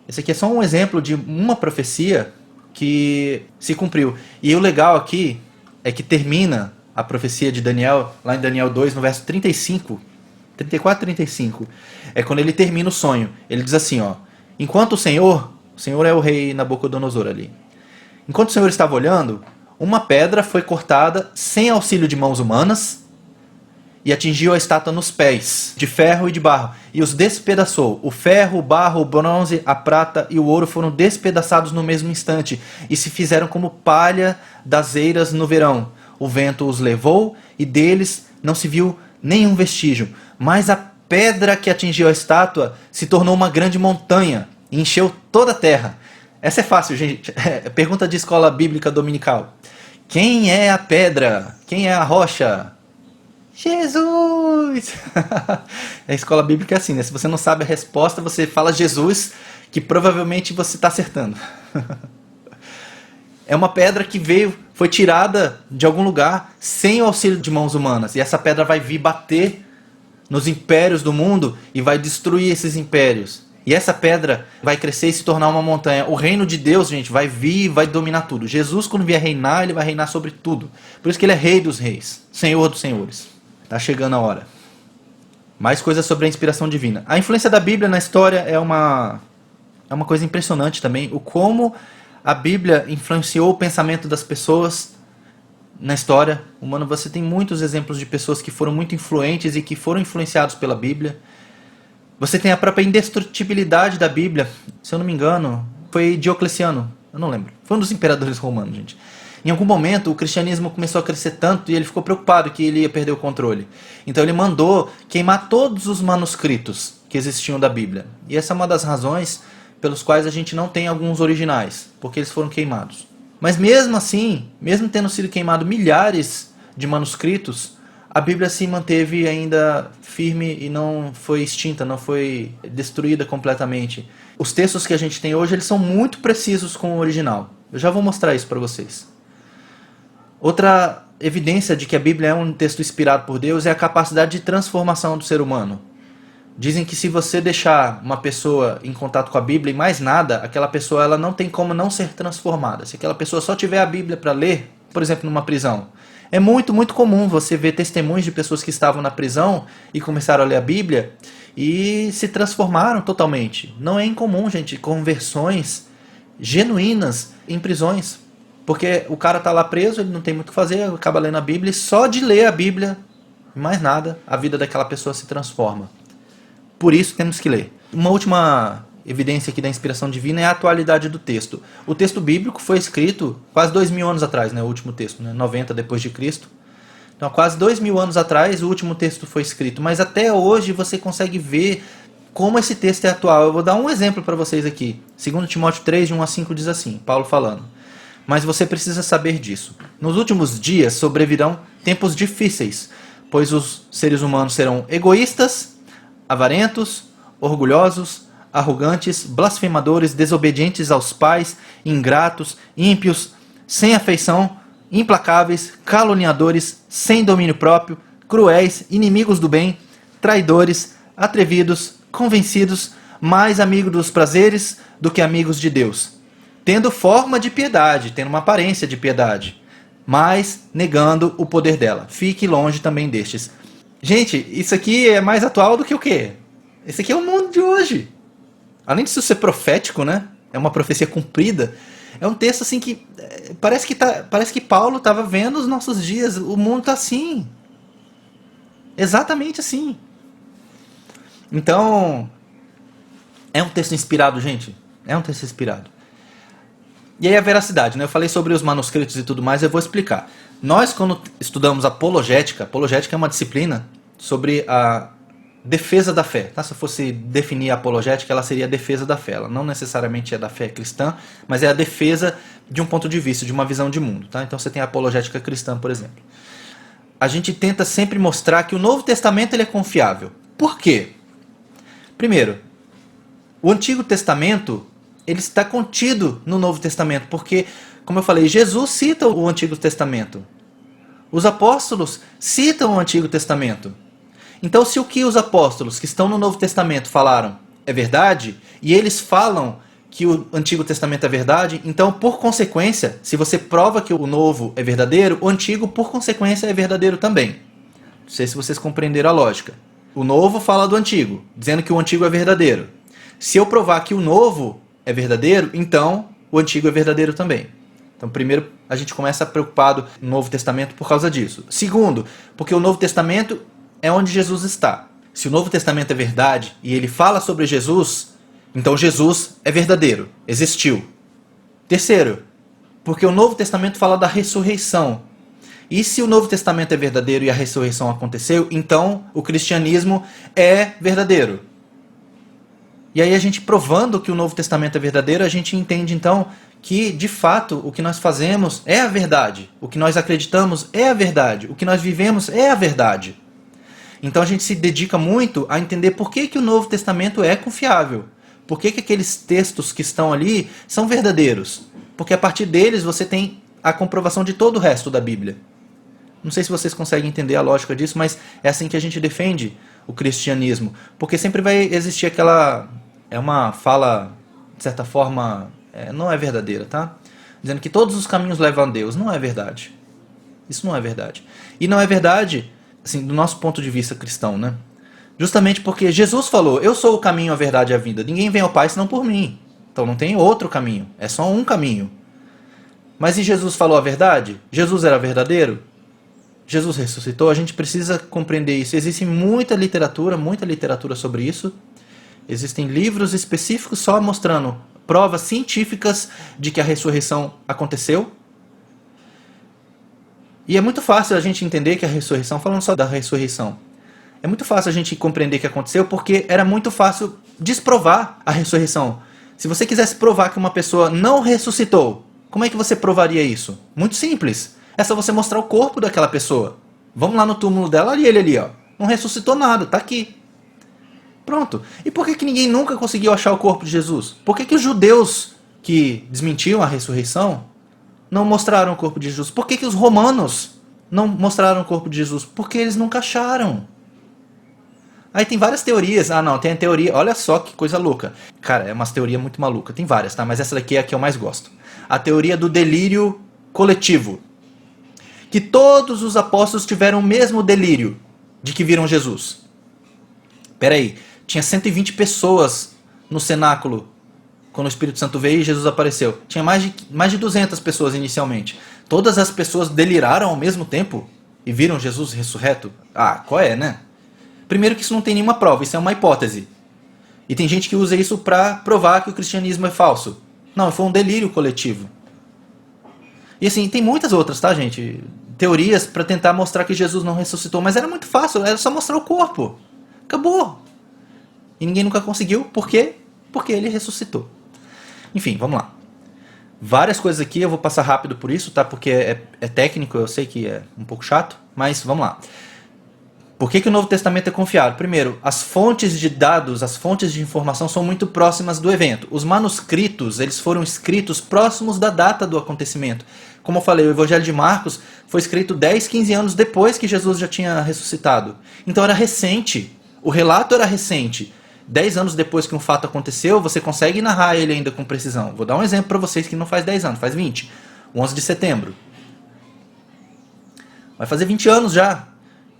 esse aqui é só um exemplo de uma profecia que se cumpriu. E o legal aqui é que termina a profecia de Daniel, lá em Daniel 2, no verso 34 e 35, é quando ele termina o sonho. Ele diz assim, ó, enquanto o Senhor é o rei Nabucodonosor ali, enquanto o Senhor estava olhando, uma pedra foi cortada sem auxílio de mãos humanas e atingiu a estátua nos pés, de ferro e de barro, e os despedaçou. O ferro, o barro, o bronze, a prata e o ouro foram despedaçados no mesmo instante e se fizeram como palha das eiras no verão. O vento os levou e deles não se viu nenhum vestígio. Mas a pedra que atingiu a estátua se tornou uma grande montanha e encheu toda a terra. Essa é fácil, gente. Pergunta de escola bíblica dominical. Quem é a pedra? Quem é a rocha? Jesus! A escola bíblica é assim, né? Se você não sabe a resposta, você fala Jesus, que provavelmente você está acertando. É uma pedra que foi tirada de algum lugar sem o auxílio de mãos humanas. E essa pedra vai vir bater nos impérios do mundo e vai destruir esses impérios. E essa pedra vai crescer e se tornar uma montanha. O reino de Deus, gente, vai vir e vai dominar tudo. Jesus, quando vier reinar, ele vai reinar sobre tudo. Por isso que ele é rei dos reis, senhor dos senhores. Tá chegando a hora. Mais coisas sobre a inspiração divina. A influência da Bíblia na história é uma coisa impressionante também. O como a Bíblia influenciou o pensamento das pessoas na história humana. Você tem muitos exemplos de pessoas que foram muito influentes e que foram influenciados pela Bíblia. Você tem a própria indestrutibilidade da Bíblia. Se eu não me engano, foi Diocleciano. Eu não lembro. Foi um dos imperadores romanos, gente. Em algum momento, o cristianismo começou a crescer tanto e ele ficou preocupado que ele ia perder o controle. Então ele mandou queimar todos os manuscritos que existiam da Bíblia. E essa é uma das razões pelos quais a gente não tem alguns originais, porque eles foram queimados. Mas mesmo assim, mesmo tendo sido queimado milhares de manuscritos, a Bíblia se manteve ainda firme e não foi extinta, não foi destruída completamente. Os textos que a gente tem hoje, eles são muito precisos com o original. Eu já vou mostrar isso para vocês. Outra evidência de que a Bíblia é um texto inspirado por Deus é a capacidade de transformação do ser humano. Dizem que se você deixar uma pessoa em contato com a Bíblia e mais nada, aquela pessoa ela não tem como não ser transformada. Se aquela pessoa só tiver a Bíblia para ler, por exemplo, numa prisão, é muito, muito comum você ver testemunhos de pessoas que estavam na prisão e começaram a ler a Bíblia e se transformaram totalmente. Não é incomum, gente, conversões genuínas em prisões. Porque o cara está lá preso, ele não tem muito o que fazer, acaba lendo a Bíblia e só de ler a Bíblia, mais nada, a vida daquela pessoa se transforma. Por isso temos que ler. Uma última evidência aqui da inspiração divina é a atualidade do texto. O texto bíblico foi escrito quase 2000 anos atrás, né? O último texto, né? 90 depois de Cristo. Então, quase 2000 anos atrás, o último texto foi escrito. Mas até hoje você consegue ver como esse texto é atual. Eu vou dar um exemplo para vocês aqui. 2 Timóteo 3, de 1 a 5 diz assim, Paulo falando. Mas você precisa saber disso. Nos últimos dias sobrevirão tempos difíceis, pois os seres humanos serão egoístas, avarentos, orgulhosos, arrogantes, blasfemadores, desobedientes aos pais, ingratos, ímpios, sem afeição, implacáveis, caluniadores, sem domínio próprio, cruéis, inimigos do bem, traidores, atrevidos, convencidos, mais amigos dos prazeres do que amigos de Deus, tendo forma de piedade, tendo uma aparência de piedade, mas negando o poder dela. Fique longe também destes. Gente, isso aqui é mais atual do que o quê? Esse aqui é o mundo de hoje. Além disso ser profético, né? É uma profecia cumprida. É um texto assim que parece que Paulo estava vendo os nossos dias. O mundo está assim. Exatamente assim. Então, é um texto inspirado, gente. É um texto inspirado. E aí a veracidade, né? Eu falei sobre os manuscritos e tudo mais, eu vou explicar. Nós, quando estudamos apologética é uma disciplina sobre a defesa da fé. Tá? Se eu fosse definir a apologética, ela seria a defesa da fé. Ela não necessariamente é da fé cristã, mas é a defesa de um ponto de vista, de uma visão de mundo. Tá? Então você tem a apologética cristã, por exemplo. A gente tenta sempre mostrar que o Novo Testamento ele é confiável. Por quê? Primeiro, o Antigo Testamento ele está contido no Novo Testamento, porque, como eu falei, Jesus cita o Antigo Testamento. Os apóstolos citam o Antigo Testamento. Então, se o que os apóstolos que estão no Novo Testamento falaram é verdade, e eles falam que o Antigo Testamento é verdade, então, por consequência, se você prova que o Novo é verdadeiro, o Antigo, por consequência, é verdadeiro também. Não sei se vocês compreenderam a lógica. O Novo fala do Antigo, dizendo que o Antigo é verdadeiro. Se eu provar que o Novo é verdadeiro, então o Antigo é verdadeiro também. Então, primeiro, a gente começa preocupado no Novo Testamento por causa disso. Segundo, porque o Novo Testamento é onde Jesus está. Se o Novo Testamento é verdade e ele fala sobre Jesus, então Jesus é verdadeiro, existiu. Terceiro, porque o Novo Testamento fala da ressurreição. E se o Novo Testamento é verdadeiro e a ressurreição aconteceu, então o cristianismo é verdadeiro. E aí a gente provando que o Novo Testamento é verdadeiro, a gente entende então que, de fato, o que nós fazemos é a verdade. O que nós acreditamos é a verdade. O que nós vivemos é a verdade. Então a gente se dedica muito a entender por que o Novo Testamento é confiável. Por que aqueles textos que estão ali são verdadeiros. Porque a partir deles você tem a comprovação de todo o resto da Bíblia. Não sei se vocês conseguem entender a lógica disso, mas é assim que a gente defende o cristianismo. Porque sempre vai existir aquela... É uma fala, de certa forma, não é verdadeira, tá? Dizendo que todos os caminhos levam a Deus. Não é verdade. Isso não é verdade. E não é verdade, assim, do nosso ponto de vista cristão, né? Justamente porque Jesus falou, eu sou o caminho, a verdade e a vida. Ninguém vem ao Pai senão por mim. Então não tem outro caminho. É só um caminho. Mas e Jesus falou a verdade? Jesus era verdadeiro? Jesus ressuscitou? A gente precisa compreender isso. Existe muita literatura sobre isso. Existem livros específicos só mostrando provas científicas de que a ressurreição aconteceu. E é muito fácil a gente entender que a ressurreição, falando só da ressurreição, é muito fácil a gente compreender que aconteceu porque era muito fácil desprovar a ressurreição. Se você quisesse provar que uma pessoa não ressuscitou, como é que você provaria isso? Muito simples. É só você mostrar o corpo daquela pessoa. Vamos lá no túmulo dela e ele ali, ó. Não ressuscitou nada, tá aqui. Pronto. E por que ninguém nunca conseguiu achar o corpo de Jesus? Por que os judeus que desmentiam a ressurreição não mostraram o corpo de Jesus? Por que os romanos não mostraram o corpo de Jesus? Porque eles nunca acharam. Aí tem várias teorias. Ah, não, tem a teoria... Olha só que coisa louca. Cara, é uma teoria muito maluca. Tem várias, tá? Mas essa daqui é a que eu mais gosto. A teoria do delírio coletivo. Que todos os apóstolos tiveram o mesmo delírio de que viram Jesus. Peraí, tinha 120 pessoas no cenáculo quando o Espírito Santo veio e Jesus apareceu. Tinha mais de 200 pessoas inicialmente. Todas as pessoas deliraram ao mesmo tempo e viram Jesus ressurreto? Ah, qual é, né? Primeiro que isso não tem nenhuma prova, isso é uma hipótese. E tem gente que usa isso para provar que o cristianismo é falso. Não, foi um delírio coletivo. E assim, tem muitas outras, tá, gente? Teorias para tentar mostrar que Jesus não ressuscitou, mas era muito fácil, era só mostrar o corpo. Acabou. E ninguém nunca conseguiu. Por quê? Porque ele ressuscitou. Enfim, vamos lá. Várias coisas aqui, eu vou passar rápido por isso, tá? Porque é técnico, eu sei que é um pouco chato, mas vamos lá. Por que o Novo Testamento é confiável? Primeiro, as fontes de dados, as fontes de informação são muito próximas do evento. Os manuscritos, eles foram escritos próximos da data do acontecimento. Como eu falei, o Evangelho de Marcos foi escrito 10, 15 anos depois que Jesus já tinha ressuscitado. Então era recente. O relato era recente. 10 anos depois que um fato aconteceu, você consegue narrar ele ainda com precisão. Vou dar um exemplo para vocês que não faz 10 anos, faz 20. O 11 de setembro. Vai fazer 20 anos já.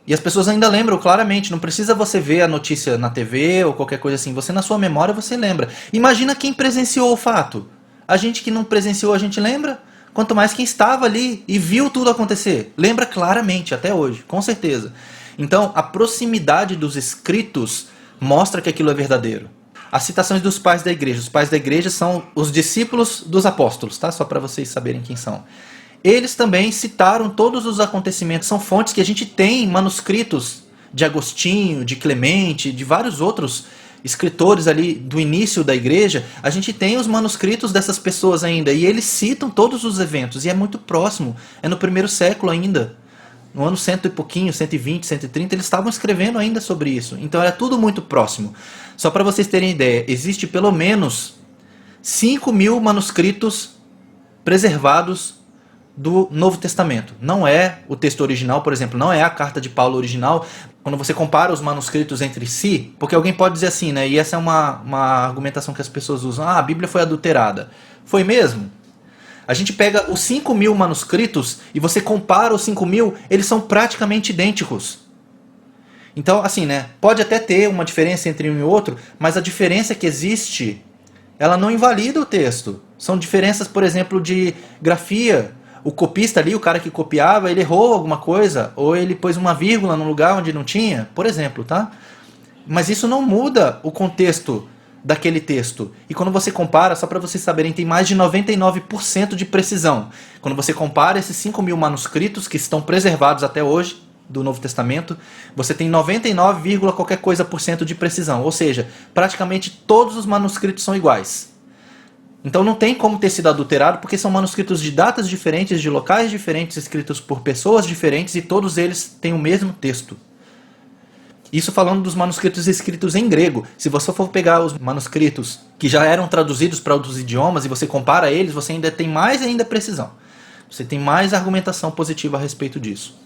E as pessoas ainda lembram claramente. Não precisa você ver a notícia na TV ou qualquer coisa assim. Você, na sua memória, você lembra. Imagina quem presenciou o fato. A gente que não presenciou, a gente lembra. Quanto mais quem estava ali e viu tudo acontecer. Lembra claramente, até hoje, com certeza. Então, a proximidade dos escritos mostra que aquilo é verdadeiro. As citações dos pais da igreja. Os pais da igreja são os discípulos dos apóstolos, tá? Só para vocês saberem quem são. Eles também citaram todos os acontecimentos. São fontes que a gente tem manuscritos de Agostinho, de Clemente, de vários outros escritores ali do início da igreja. A gente tem os manuscritos dessas pessoas ainda. E eles citam todos os eventos. E é muito próximo. É no primeiro século ainda. No ano 100 e pouquinho, 120, 130, eles estavam escrevendo ainda sobre isso. Então era tudo muito próximo. Só para vocês terem ideia, existe pelo menos 5.000 manuscritos preservados do Novo Testamento. Não é o texto original, por exemplo, não é a carta de Paulo original. Quando você compara os manuscritos entre si, porque alguém pode dizer assim, né? E essa é uma argumentação que as pessoas usam. Ah, a Bíblia foi adulterada. Foi mesmo? A gente pega os 5.000 manuscritos e você compara os 5.000, eles são praticamente idênticos. Então, assim, né? Pode até ter uma diferença entre um e outro, mas a diferença que existe, ela não invalida o texto. São diferenças, por exemplo, de grafia. O copista ali, o cara que copiava, ele errou alguma coisa, ou ele pôs uma vírgula num lugar onde não tinha, por exemplo, tá? Mas isso não muda o contexto daquele texto. E quando você compara, só para vocês saberem, tem mais de 99% de precisão. Quando você compara esses 5.000 manuscritos que estão preservados até hoje, do Novo Testamento, você tem 99, qualquer coisa por cento de precisão. Ou seja, praticamente todos os manuscritos são iguais. Então não tem como ter sido adulterado, porque são manuscritos de datas diferentes, de locais diferentes, escritos por pessoas diferentes, e todos eles têm o mesmo texto. Isso falando dos manuscritos escritos em grego. Se você for pegar os manuscritos que já eram traduzidos para outros idiomas e você compara eles, você ainda tem mais ainda precisão. Você tem mais argumentação positiva a respeito disso.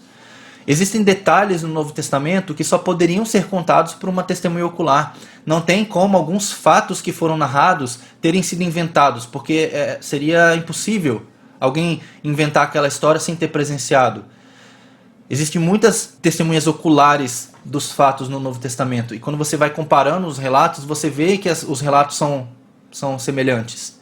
Existem detalhes no Novo Testamento que só poderiam ser contados por uma testemunha ocular. Não tem como alguns fatos que foram narrados terem sido inventados, porque seria impossível alguém inventar aquela história sem ter presenciado. Existem muitas testemunhas oculares dos fatos no Novo Testamento, e quando você vai comparando os relatos, você vê que os relatos são semelhantes.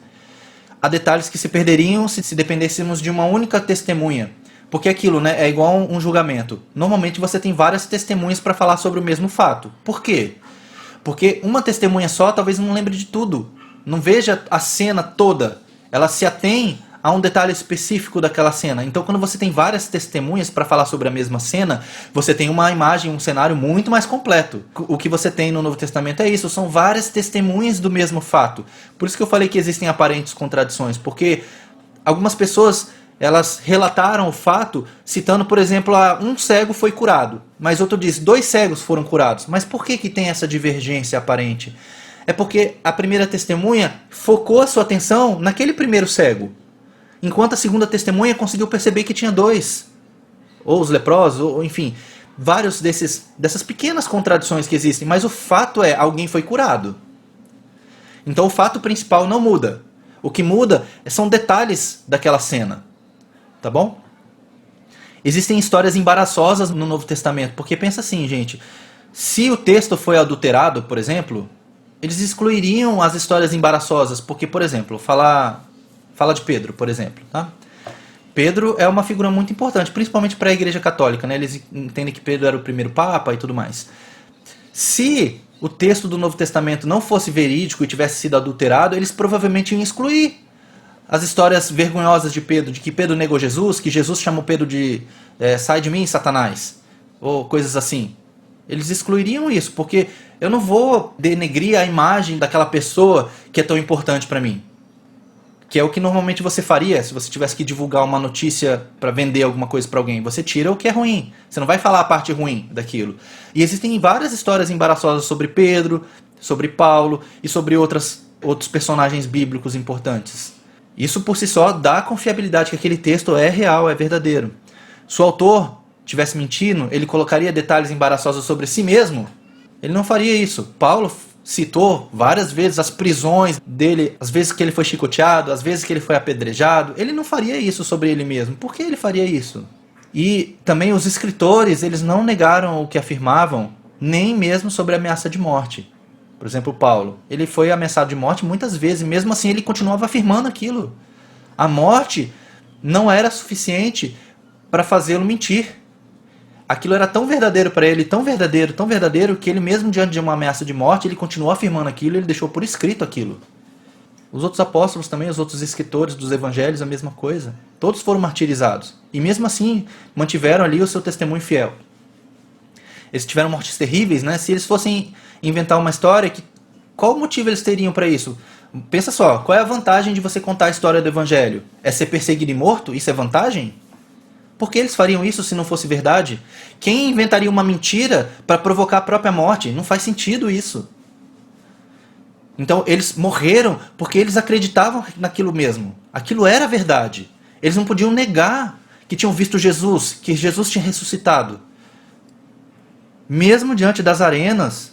Há detalhes que se perderiam se dependêssemos de uma única testemunha. Porque aquilo, né, é igual um julgamento. Normalmente você tem várias testemunhas para falar sobre o mesmo fato. Por quê? Porque uma testemunha só talvez não lembre de tudo. Não veja a cena toda. Ela se atém a um detalhe específico daquela cena. Então quando você tem várias testemunhas para falar sobre a mesma cena, você tem uma imagem, um cenário muito mais completo. O que você tem no Novo Testamento é isso. São várias testemunhas do mesmo fato. Por isso que eu falei que existem aparentes contradições. Porque algumas pessoas, elas relataram o fato citando, por exemplo, um cego foi curado, mas outro diz 2 cegos foram curados. Mas por que tem essa divergência aparente? É porque a primeira testemunha focou a sua atenção naquele primeiro cego, enquanto a segunda testemunha conseguiu perceber que tinha 2, ou os leprosos, ou enfim, vários dessas pequenas contradições que existem, mas o fato é, alguém foi curado. Então o fato principal não muda. O que muda são detalhes daquela cena. Tá bom? Existem histórias embaraçosas no Novo Testamento, porque pensa assim, gente, se o texto foi adulterado, por exemplo, eles excluiriam as histórias embaraçosas, porque, por exemplo, fala de Pedro, por exemplo, tá? Pedro é uma figura muito importante, principalmente para a Igreja Católica, né? Eles entendem que Pedro era o primeiro Papa e tudo mais. Se o texto do Novo Testamento não fosse verídico e tivesse sido adulterado, eles provavelmente iam excluir as histórias vergonhosas de Pedro, de que Pedro negou Jesus, que Jesus chamou Pedro de sai de mim, Satanás, ou coisas assim. Eles excluiriam isso, porque eu não vou denegrir a imagem daquela pessoa que é tão importante para mim. que é o que normalmente você faria se você tivesse que divulgar uma notícia para vender alguma coisa para alguém. Você tira o que é ruim, você não vai falar a parte ruim daquilo. E existem várias histórias embaraçosas sobre Pedro, sobre Paulo e sobre outros personagens bíblicos importantes. Isso por si só dá a confiabilidade que aquele texto é real, é verdadeiro. Se o autor estivesse mentindo, ele colocaria detalhes embaraçosos sobre si mesmo? Ele não faria isso. Paulo citou várias vezes as prisões dele, as vezes que ele foi chicoteado, as vezes que ele foi apedrejado. Ele não faria isso sobre ele mesmo. Por que ele faria isso? E também os escritores, eles não negaram o que afirmavam, nem mesmo sobre a ameaça de morte. Por exemplo, Paulo, ele foi ameaçado de morte muitas vezes, e mesmo assim ele continuava afirmando aquilo. A morte não era suficiente para fazê-lo mentir. Aquilo era tão verdadeiro para ele, tão verdadeiro, que ele mesmo diante de uma ameaça de morte, ele continuou afirmando aquilo, ele deixou por escrito aquilo. Os outros apóstolos também, os outros escritores dos evangelhos, a mesma coisa. Todos foram martirizados. E mesmo assim, mantiveram ali o seu testemunho fiel. Eles tiveram mortes terríveis, né? Se eles fossem inventar uma história, qual motivo eles teriam para isso? Pensa só, qual é a vantagem de você contar a história do evangelho? É ser perseguido e morto? Isso é vantagem? Por que eles fariam isso se não fosse verdade? Quem inventaria uma mentira para provocar a própria morte? Não faz sentido isso. Então eles morreram porque eles acreditavam naquilo mesmo. Aquilo era verdade. Eles não podiam negar que tinham visto Jesus, que Jesus tinha ressuscitado. Mesmo diante das arenas,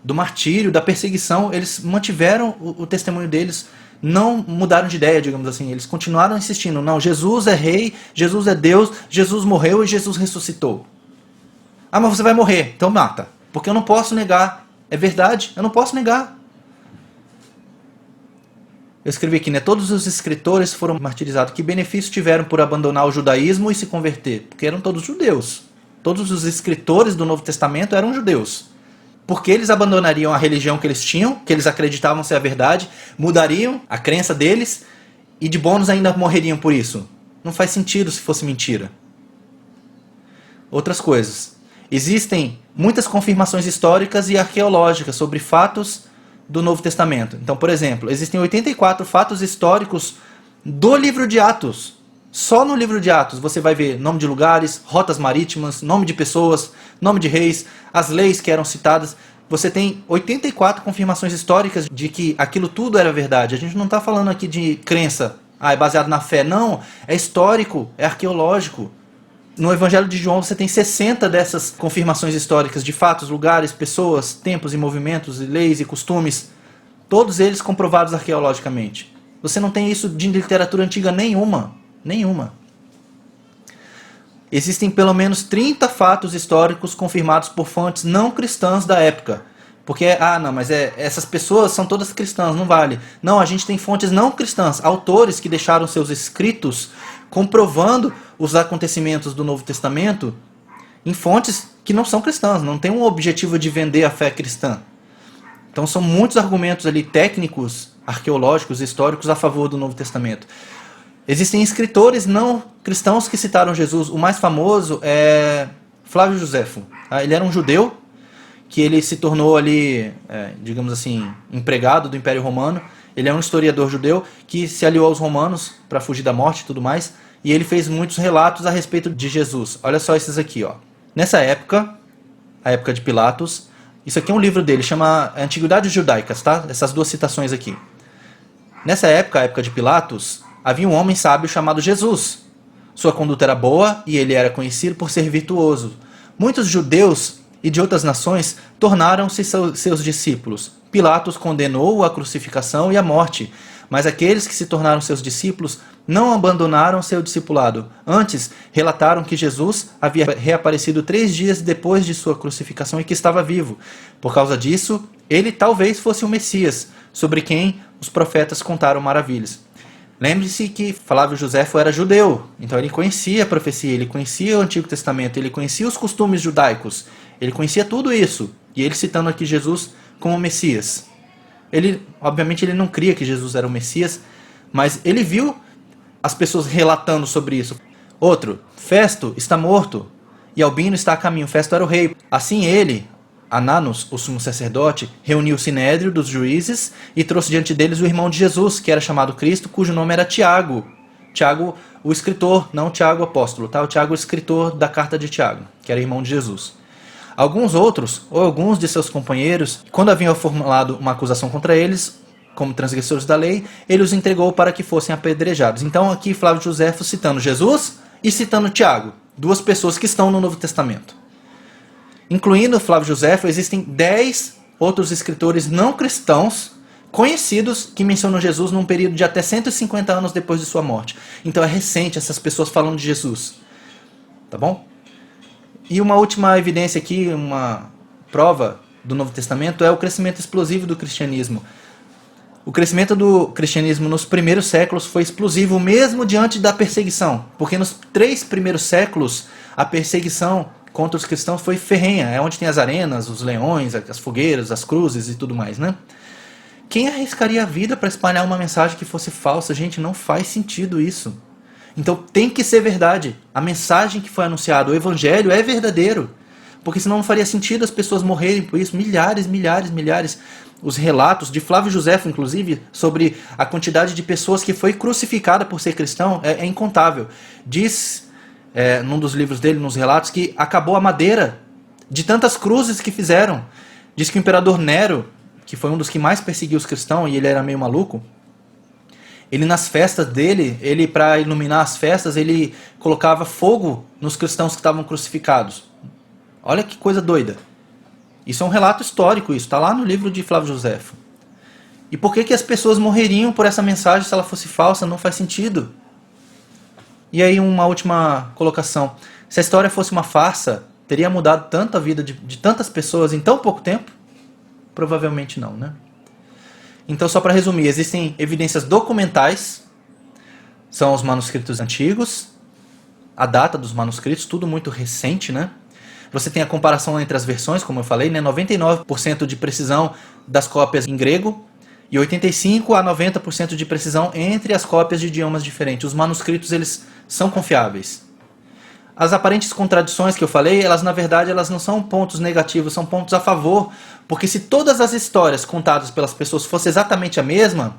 do martírio, da perseguição, eles mantiveram o testemunho deles, não mudaram de ideia, digamos assim. Eles continuaram insistindo, não, Jesus é rei, Jesus é Deus, Jesus morreu e Jesus ressuscitou. Ah, mas você vai morrer, então mata. Porque eu não posso negar. É verdade, eu não posso negar. Eu escrevi aqui, né? Todos os escritores foram martirizados. Que benefício tiveram por abandonar o judaísmo e se converter? Porque eram todos judeus. Todos os escritores do Novo Testamento eram judeus. Porque eles abandonariam a religião que eles tinham, que eles acreditavam ser a verdade, mudariam a crença deles e de bônus ainda morreriam por isso. Não faz sentido se fosse mentira. Outras coisas. Existem muitas confirmações históricas e arqueológicas sobre fatos do Novo Testamento. Então, por exemplo, existem 84 fatos históricos do livro de Atos. Só no livro de Atos você vai ver nome de lugares, rotas marítimas, nome de pessoas, nome de reis, as leis que eram citadas. Você tem 84 confirmações históricas de que aquilo tudo era verdade. A gente não está falando aqui de crença, é baseado na fé. Não, é histórico, é arqueológico. No Evangelho de João você tem 60 dessas confirmações históricas de fatos, lugares, pessoas, tempos e movimentos, leis e costumes. Todos eles comprovados arqueologicamente. Você não tem isso de literatura antiga nenhuma. Nenhuma. Existem pelo menos 30 fatos históricos confirmados por fontes não cristãs da época. Porque, não, mas essas pessoas são todas cristãs, não vale. Não, a gente tem fontes não cristãs, autores que deixaram seus escritos comprovando os acontecimentos do Novo Testamento em fontes que não são cristãs, não tem um objetivo de vender a fé cristã. Então são muitos argumentos ali técnicos, arqueológicos, históricos a favor do Novo Testamento. Existem escritores não cristãos que citaram Jesus. O mais famoso é Flávio Josefo. Ele era um judeu que ele se tornou ali, digamos assim, empregado do Império Romano. Ele é um historiador judeu que se aliou aos romanos para fugir da morte e tudo mais. E ele fez muitos relatos a respeito de Jesus. Olha só esses aqui, ó. Nessa época, a época de Pilatos, isso aqui é um livro dele, chama Antiguidades Judaicas, tá? Essas duas citações aqui. Nessa época, a época de Pilatos, havia um homem sábio chamado Jesus. Sua conduta era boa e ele era conhecido por ser virtuoso. Muitos judeus e de outras nações tornaram-se seus discípulos. Pilatos condenou-o à crucificação e à morte, mas aqueles que se tornaram seus discípulos não abandonaram seu discipulado. Antes, relataram que Jesus havia reaparecido 3 dias depois de sua crucificação e que estava vivo. Por causa disso, ele talvez fosse o Messias, sobre quem os profetas contaram maravilhas. Lembre-se que Flávio Josefo era judeu, então ele conhecia a profecia, ele conhecia o Antigo Testamento, ele conhecia os costumes judaicos, ele conhecia tudo isso. E ele citando aqui Jesus como Messias. Obviamente ele não cria que Jesus era o Messias, mas ele viu as pessoas relatando sobre isso. Outro, Festo está morto e Albino está a caminho. Festo era o rei. Assim ele, Ananos, o sumo sacerdote, reuniu o sinédrio dos juízes e trouxe diante deles o irmão de Jesus, que era chamado Cristo, cujo nome era Tiago. Tiago, o escritor, não Tiago apóstolo, tá? O Tiago, o escritor da carta de Tiago, que era irmão de Jesus. Alguns outros, ou alguns de seus companheiros, quando haviam formulado uma acusação contra eles, como transgressores da lei, ele os entregou para que fossem apedrejados. Então aqui Flávio Josefo citando Jesus e citando Tiago, duas pessoas que estão no Novo Testamento. Incluindo Flávio Josefo, existem 10 outros escritores não cristãos conhecidos que mencionam Jesus num período de até 150 anos depois de sua morte. Então é recente essas pessoas falando de Jesus. Tá bom? E uma última evidência aqui, uma prova do Novo Testamento é o crescimento explosivo do cristianismo. O crescimento do cristianismo nos primeiros séculos foi explosivo mesmo diante da perseguição, porque nos 3 primeiros séculos a perseguição contra os cristãos foi ferrenha, é onde tem as arenas, os leões, as fogueiras, as cruzes e tudo mais, né? Quem arriscaria a vida para espalhar uma mensagem que fosse falsa? Gente, não faz sentido isso. Então tem que ser verdade. A mensagem que foi anunciada, o evangelho é verdadeiro, porque senão não faria sentido as pessoas morrerem por isso, milhares. Os relatos de Flávio Josefo, inclusive, sobre a quantidade de pessoas que foi crucificada por ser cristão é incontável. Diz, num dos livros dele, nos relatos, que acabou a madeira de tantas cruzes que fizeram. Diz que o imperador Nero, que foi um dos que mais perseguiu os cristãos, e ele era meio maluco, ele nas festas dele, ele para iluminar as festas, ele colocava fogo nos cristãos que estavam crucificados. Olha que coisa doida. Isso é um relato histórico, isso está lá no livro de Flávio Josefo. E por que as pessoas morreriam por essa mensagem se ela fosse falsa? Não faz sentido. E aí uma última colocação. Se a história fosse uma farsa, teria mudado tanto a vida de tantas pessoas em tão pouco tempo? Provavelmente não, né? Então, só para resumir, existem evidências documentais, são os manuscritos antigos, a data dos manuscritos, tudo muito recente, né? Você tem a comparação entre as versões, como eu falei, né? 99% de precisão das cópias em grego e 85% a 90% de precisão entre as cópias de idiomas diferentes. Os manuscritos, eles são confiáveis. As aparentes contradições que eu falei, elas na verdade elas não são pontos negativos, são pontos a favor, porque se todas as histórias contadas pelas pessoas fossem exatamente a mesma,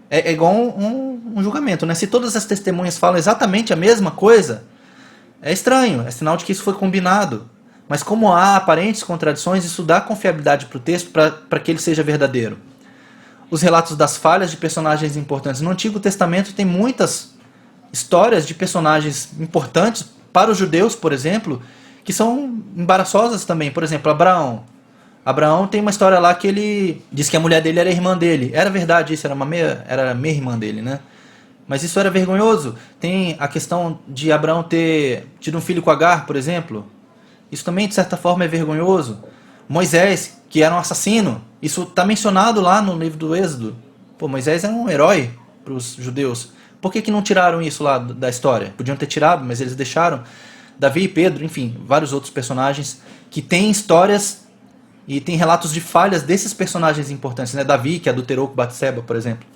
é igual um julgamento, né? Se todas as testemunhas falam exatamente a mesma coisa, é estranho, é sinal de que isso foi combinado. Mas como há aparentes contradições, isso dá confiabilidade para o texto para que ele seja verdadeiro. Os relatos das falhas de personagens importantes. No Antigo Testamento tem muitas histórias de personagens importantes para os judeus, por exemplo, que são embaraçosas também. Por exemplo, Abraão. Abraão tem uma história lá que ele diz que a mulher dele era irmã dele. Era verdade isso, era meia irmã dele, né? Mas isso era vergonhoso. Tem a questão de Abraão ter tido um filho com Agar, por exemplo. Isso também, de certa forma, é vergonhoso. Moisés, que era um assassino. Isso está mencionado lá no livro do Êxodo. Pô, Moisés era um herói para os judeus. Por que não tiraram isso lá da história? Podiam ter tirado, mas eles deixaram. Davi e Pedro, enfim, vários outros personagens que têm histórias e têm relatos de falhas desses personagens importantes, né? Davi, que adulterou com Batseba, por exemplo.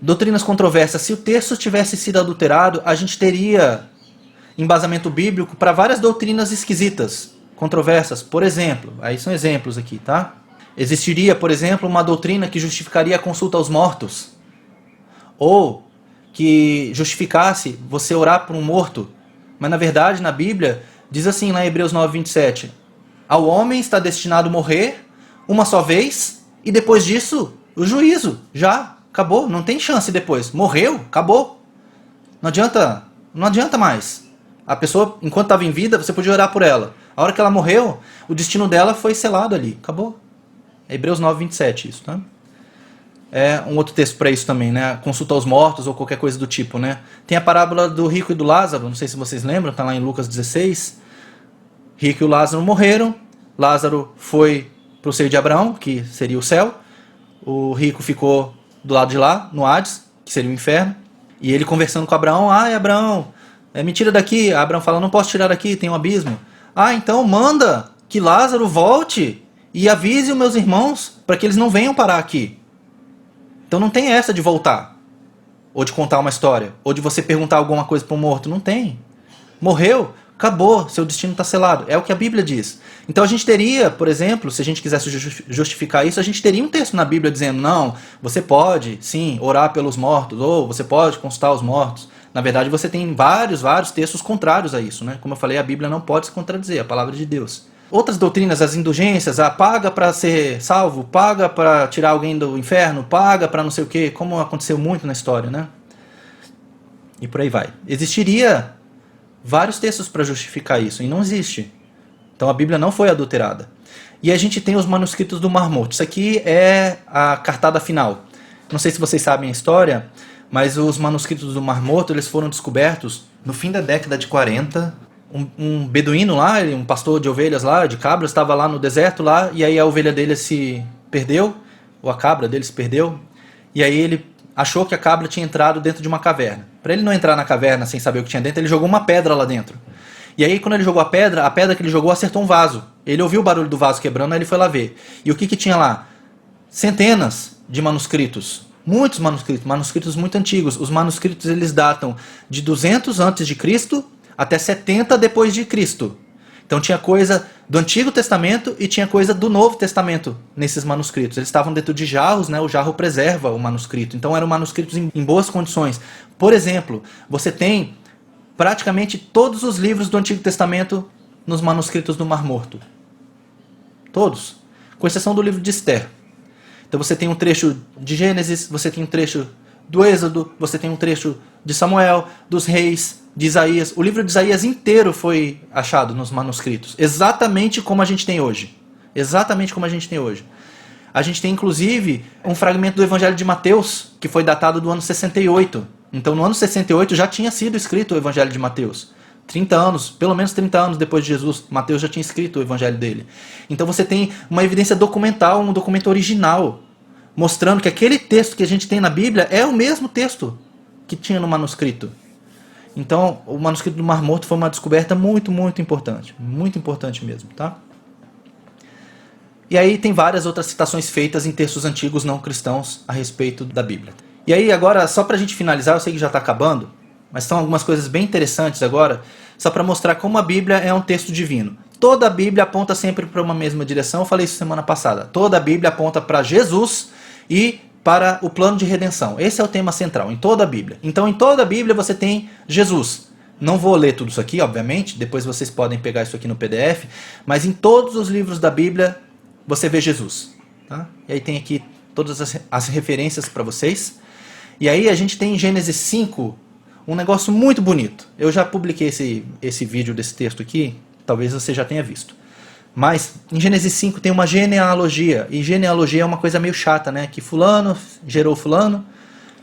Doutrinas controversas. Se o texto tivesse sido adulterado, a gente teria embasamento bíblico para várias doutrinas esquisitas, controversas. Por exemplo, aí são exemplos aqui, tá? Existiria, por exemplo, uma doutrina que justificaria a consulta aos mortos. Ou que justificasse você orar por um morto. Mas na verdade, na Bíblia, diz assim lá em Hebreus 9:27. Ao homem está destinado a morrer uma só vez e depois disso, o juízo. Já, acabou, não tem chance depois. Morreu, acabou. Não adianta mais. A pessoa, enquanto estava em vida, você podia orar por ela. A hora que ela morreu, o destino dela foi selado ali. Acabou. É Hebreus 9:27 isso, tá? É um outro texto para isso também, né? Consulta aos mortos ou qualquer coisa do tipo, né? Tem a parábola do rico e do Lázaro, não sei se vocês lembram, tá lá em Lucas 16. Rico e o Lázaro morreram. Lázaro foi para o seio de Abraão, que seria o céu. O rico ficou do lado de lá, no Hades, que seria o inferno. E ele conversando com Abraão, Abraão, me tira daqui. Abraão fala, não posso tirar daqui, tem um abismo. Então manda que Lázaro volte e avise os meus irmãos para que eles não venham parar aqui. Então não tem essa de voltar, ou de contar uma história, ou de você perguntar alguma coisa para um morto. Não tem. Morreu, Acabou, seu destino está selado. É o que a Bíblia diz. Então a gente teria, por exemplo, se a gente quisesse justificar isso, a gente teria um texto na Bíblia dizendo, não, você pode, sim, orar pelos mortos, ou você pode consultar os mortos. Na verdade, você tem vários textos contrários a isso, né? Como eu falei, a Bíblia não pode se contradizer, a palavra de Deus. Outras doutrinas, as indulgências, paga para ser salvo, paga para tirar alguém do inferno, paga para não sei o quê, como aconteceu muito na história, né? E por aí vai. Existiria vários textos para justificar isso, e não existe. Então a Bíblia não foi adulterada. E a gente tem os manuscritos do Mar Morto. Isso aqui é a cartada final. Não sei se vocês sabem a história, mas os manuscritos do Mar Morto eles foram descobertos no fim da década de 40. Um beduíno lá, um pastor de ovelhas lá, de cabras, estava lá no deserto lá, e aí a ovelha dele se perdeu, ou a cabra dele se perdeu, e aí ele achou que a cabra tinha entrado dentro de uma caverna. Para ele não entrar na caverna sem saber o que tinha dentro, ele jogou uma pedra lá dentro. E aí quando ele jogou a pedra que ele jogou acertou um vaso. Ele ouviu o barulho do vaso quebrando, aí ele foi lá ver. E o que tinha lá? Centenas de manuscritos. Muitos manuscritos muito antigos. Os manuscritos eles datam de 200 a.C. até 70 depois de Cristo. Então tinha coisa do Antigo Testamento e tinha coisa do Novo Testamento nesses manuscritos. Eles estavam dentro de jarros, né? O jarro preserva o manuscrito. Então eram manuscritos em boas condições. Por exemplo, você tem praticamente todos os livros do Antigo Testamento nos manuscritos do Mar Morto. Todos. Com exceção do livro de Esther. Então você tem um trecho de Gênesis, você tem um trecho do Êxodo, você tem um trecho de Samuel, dos Reis, de Isaías. O livro de Isaías inteiro foi achado nos manuscritos. Exatamente como a gente tem hoje. Exatamente como a gente tem hoje. A gente tem, inclusive, um fragmento do Evangelho de Mateus, que foi datado do ano 68. Então, no ano 68 já tinha sido escrito o Evangelho de Mateus. 30 anos, pelo menos 30 anos depois de Jesus, Mateus já tinha escrito o Evangelho dele. Então você tem uma evidência documental, um documento original, mostrando que aquele texto que a gente tem na Bíblia é o mesmo texto que tinha no manuscrito. Então, o manuscrito do Mar Morto foi uma descoberta muito importante mesmo, tá? E aí tem várias outras citações feitas em textos antigos não cristãos a respeito da Bíblia. E aí agora, só pra gente finalizar, eu sei que já está acabando, mas são algumas coisas bem interessantes agora, só para mostrar como a Bíblia é um texto divino. Toda a Bíblia aponta sempre para uma mesma direção, eu falei isso semana passada. Toda a Bíblia aponta para Jesus e para o plano de redenção. Esse é o tema central, em toda a Bíblia. Então, em toda a Bíblia você tem Jesus. Não vou ler tudo isso aqui, obviamente, depois vocês podem pegar isso aqui no PDF, mas em todos os livros da Bíblia você vê Jesus. Tá? E aí tem aqui todas as referências para vocês. E aí a gente tem em Gênesis 5 um negócio muito bonito. Eu já publiquei esse vídeo desse texto aqui, talvez você já tenha visto. Mas em Gênesis 5 tem uma genealogia, e genealogia é uma coisa meio chata, né? Que fulano gerou fulano,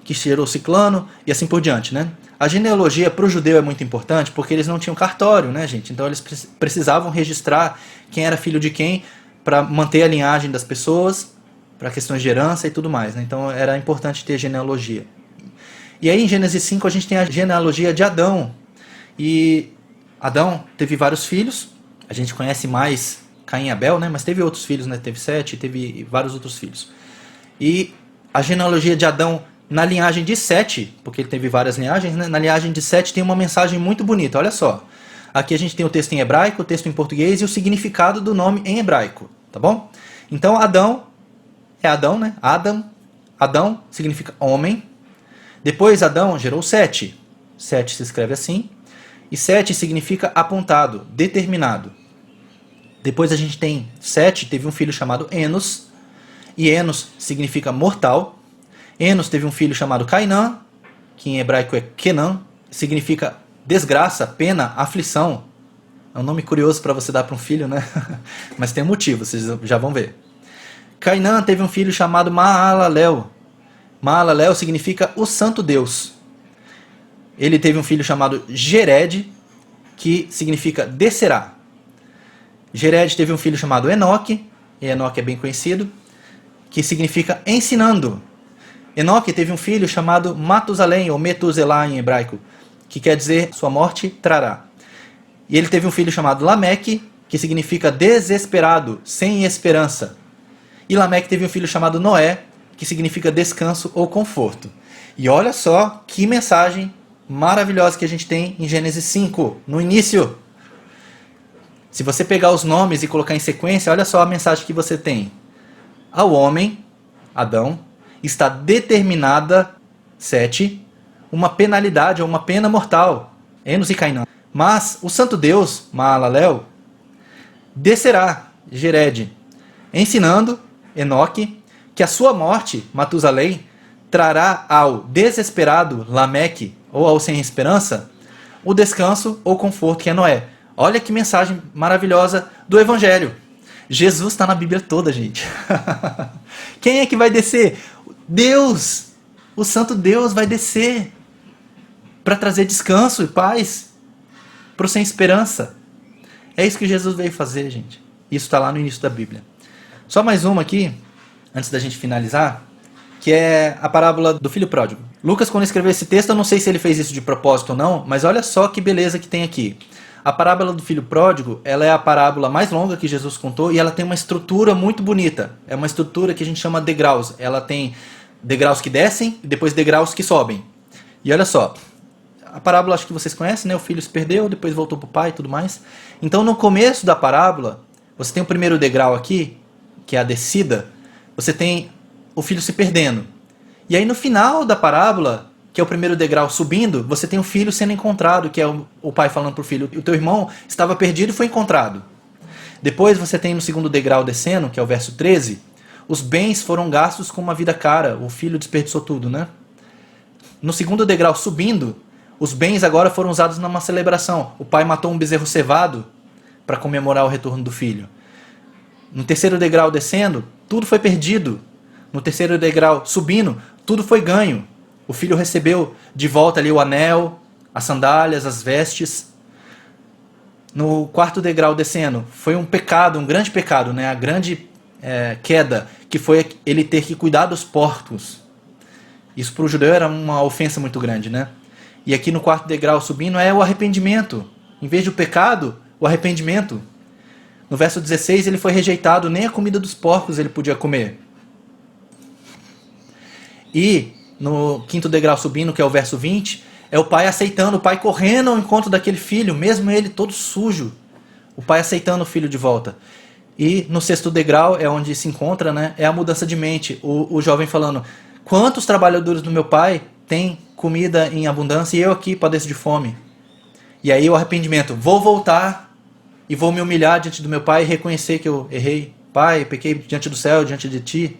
que gerou ciclano, e assim por diante, né? A genealogia para o judeu é muito importante porque eles não tinham cartório, né, gente? Então eles precisavam registrar quem era filho de quem para manter a linhagem das pessoas, para questões de herança e tudo mais, né? Então era importante ter genealogia. E aí em Gênesis 5 a gente tem a genealogia de Adão. E Adão teve vários filhos, a gente conhece mais Caim e Abel, né? Mas teve outros filhos, né? Teve Sete, teve vários outros filhos. E a genealogia de Adão na linhagem de Sete, porque ele teve várias linhagens, né? Na linhagem de Sete tem uma mensagem muito bonita, olha só. Aqui a gente tem o texto em hebraico, o texto em português e o significado do nome em hebraico, tá bom? Então Adão é Adão, né? Adão significa homem. Depois Adão gerou Sete. Sete se escreve assim. E Sete significa apontado, determinado. Depois a gente tem Sete, teve um filho chamado Enos. E Enos significa mortal. Enos teve um filho chamado Cainã, que em hebraico é Kenan, significa desgraça, pena, aflição. É um nome curioso para você dar para um filho, né? Mas tem um motivo, vocês já vão ver. Cainã teve um filho chamado Maalalel. Maalalel significa o Santo Deus. Ele teve um filho chamado Jered, que significa descerá. Jered teve um filho chamado Enoque, e Enoque é bem conhecido, que significa ensinando. Enoque teve um filho chamado Matusalém, ou Metuselá em hebraico, que quer dizer sua morte trará. E ele teve um filho chamado Lameque, que significa desesperado, sem esperança. E Lameque teve um filho chamado Noé, que significa descanso ou conforto. E olha só que mensagem maravilhosa que a gente tem em Gênesis 5, no início. Se você pegar os nomes e colocar em sequência, olha só a mensagem que você tem. Ao homem, Adão, está determinada, 7, uma penalidade ou uma pena mortal, Enos e Cainã. Mas o santo Deus, Maalalel, descerá, Gered, ensinando, Enoque, que a sua morte, Matusalém, trará ao desesperado, Lameque, ou ao sem esperança, o descanso ou conforto que é Noé. Olha que mensagem maravilhosa do Evangelho. Jesus está na Bíblia toda, gente. Quem é que vai descer? Deus! O santo Deus vai descer para trazer descanso e paz para o sem esperança. É isso que Jesus veio fazer, gente. Isso está lá no início da Bíblia. Só mais uma aqui, antes da gente finalizar, que é a parábola do filho pródigo. Lucas, quando escreveu esse texto, eu não sei se ele fez isso de propósito ou não, mas olha só que beleza que tem aqui. A parábola do filho pródigo, ela é a parábola mais longa que Jesus contou e ela tem uma estrutura muito bonita. É uma estrutura que a gente chama degraus. Ela tem degraus que descem e depois degraus que sobem. E olha só, a parábola acho que vocês conhecem, né? O filho se perdeu, depois voltou para o pai e tudo mais. Então no começo da parábola, você tem o primeiro degrau aqui, que é a descida, você tem o filho se perdendo. E aí no final da parábola, que é o primeiro degrau subindo, você tem o filho sendo encontrado, que é o pai falando para o filho, o teu irmão estava perdido e foi encontrado. Depois você tem no segundo degrau descendo, que é o verso 13, os bens foram gastos com uma vida cara, o filho desperdiçou tudo, né? No segundo degrau subindo, os bens agora foram usados numa celebração. O pai matou um bezerro cevado para comemorar o retorno do filho. No terceiro degrau descendo, tudo foi perdido. No terceiro degrau subindo, tudo foi ganho. O filho recebeu de volta ali o anel, as sandálias, as vestes. No quarto degrau descendo, foi um pecado, um grande pecado, né? A grande queda, que foi ele ter que cuidar dos porcos. Isso para o judeu era uma ofensa muito grande, né? E aqui no quarto degrau subindo é o arrependimento. Em vez do pecado, o arrependimento. No verso 16, ele foi rejeitado, nem a comida dos porcos ele podia comer. E no quinto degrau subindo, que é o verso 20, é o pai aceitando, o pai correndo ao encontro daquele filho, mesmo ele todo sujo. O pai aceitando o filho de volta. E no sexto degrau é onde se encontra, né? É a mudança de mente. O jovem falando, quantos trabalhadores do meu pai têm comida em abundância e eu aqui padeço de fome? E aí o arrependimento, vou voltar e vou me humilhar diante do meu pai e reconhecer que eu errei. Pai, pequei diante do céu, diante de ti.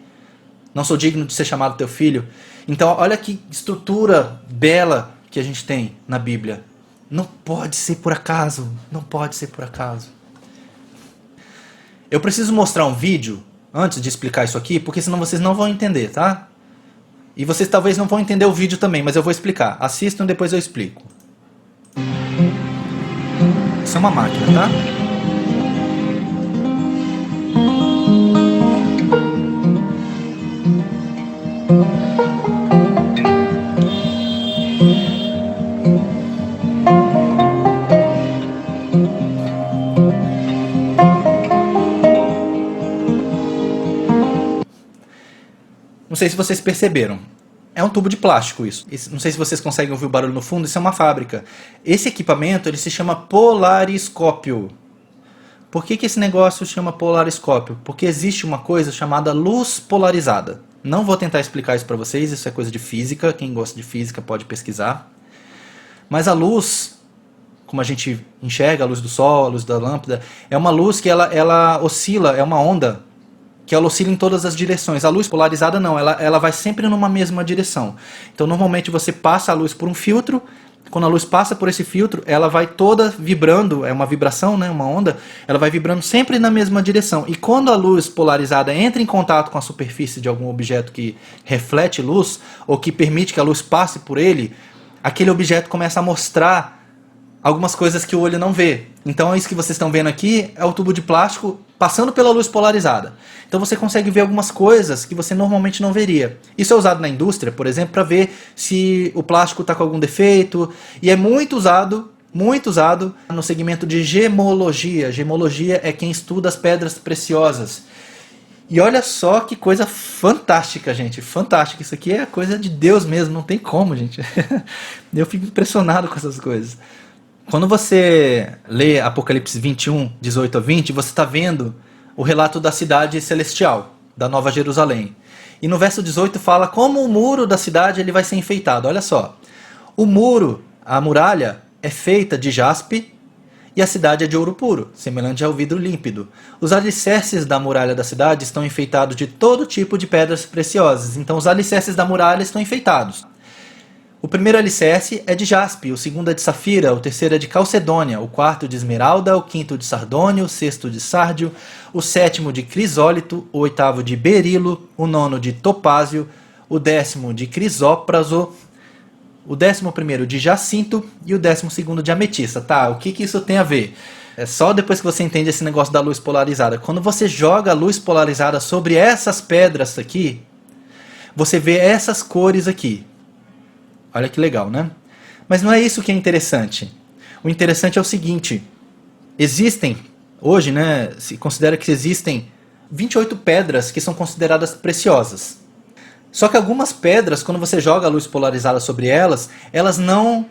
Não sou digno de ser chamado teu filho. Então, olha que estrutura bela que a gente tem na Bíblia. Não pode ser por acaso. Não pode ser por acaso. Eu preciso mostrar um vídeo antes de explicar isso aqui, porque senão vocês não vão entender, tá? E vocês talvez não vão entender o vídeo também, mas eu vou explicar. Assistam, depois eu explico. Isso é uma máquina, tá? Não sei se vocês perceberam. É um tubo de plástico isso. Não sei se vocês conseguem ouvir o barulho no fundo, isso é uma fábrica. Esse equipamento ele se chama polariscópio. Por que esse negócio se chama polariscópio? Porque existe uma coisa chamada luz polarizada. Não vou tentar explicar isso para vocês, isso é coisa de física. Quem gosta de física pode pesquisar. Mas a luz, como a gente enxerga, a luz do sol, a luz da lâmpada, é uma luz que ela oscila, é uma onda que ela oscila em todas as direções. A luz polarizada não, ela vai sempre numa mesma direção. Então normalmente você passa a luz por um filtro, quando a luz passa por esse filtro, ela vai toda vibrando, é uma vibração, né, uma onda, ela vai vibrando sempre na mesma direção. E quando a luz polarizada entra em contato com a superfície de algum objeto que reflete luz, ou que permite que a luz passe por ele, aquele objeto começa a mostrar algumas coisas que o olho não vê. Então isso que vocês estão vendo aqui é o tubo de plástico passando pela luz polarizada. Então você consegue ver algumas coisas que você normalmente não veria. Isso é usado na indústria, por exemplo, para ver se o plástico está com algum defeito. E é muito usado no segmento de gemologia. Gemologia é quem estuda as pedras preciosas. E olha só que coisa fantástica, gente. Fantástica. Isso aqui é coisa de Deus mesmo. Não tem como, gente. Eu fico impressionado com essas coisas. Quando você lê Apocalipse 21, 18 a 20, você está vendo o relato da cidade celestial, da Nova Jerusalém. E no verso 18 fala como o muro da cidade ele vai ser enfeitado. Olha só, o muro, a muralha, é feita de jaspe e a cidade é de ouro puro, semelhante ao vidro límpido. Os alicerces da muralha da cidade estão enfeitados de todo tipo de pedras preciosas. Então os alicerces da muralha estão enfeitados. O primeiro alicerce é de jaspe, o segundo é de safira, o terceiro é de calcedônia, o quarto de esmeralda, o quinto de sardônio, o sexto de sárdio, o sétimo de crisólito, o oitavo de berilo, o nono de topázio, o décimo de crisópraso, o 11º de jacinto e o 12º de ametista. Tá, o que isso tem a ver? É só depois que você entende esse negócio da luz polarizada. Quando você joga a luz polarizada sobre essas pedras aqui, você vê essas cores aqui. Olha que legal, né? Mas não é isso que é interessante. O interessante é o seguinte. Existem, hoje, né, se considera que existem 28 pedras que são consideradas preciosas. Só que algumas pedras, quando você joga a luz polarizada sobre elas, elas não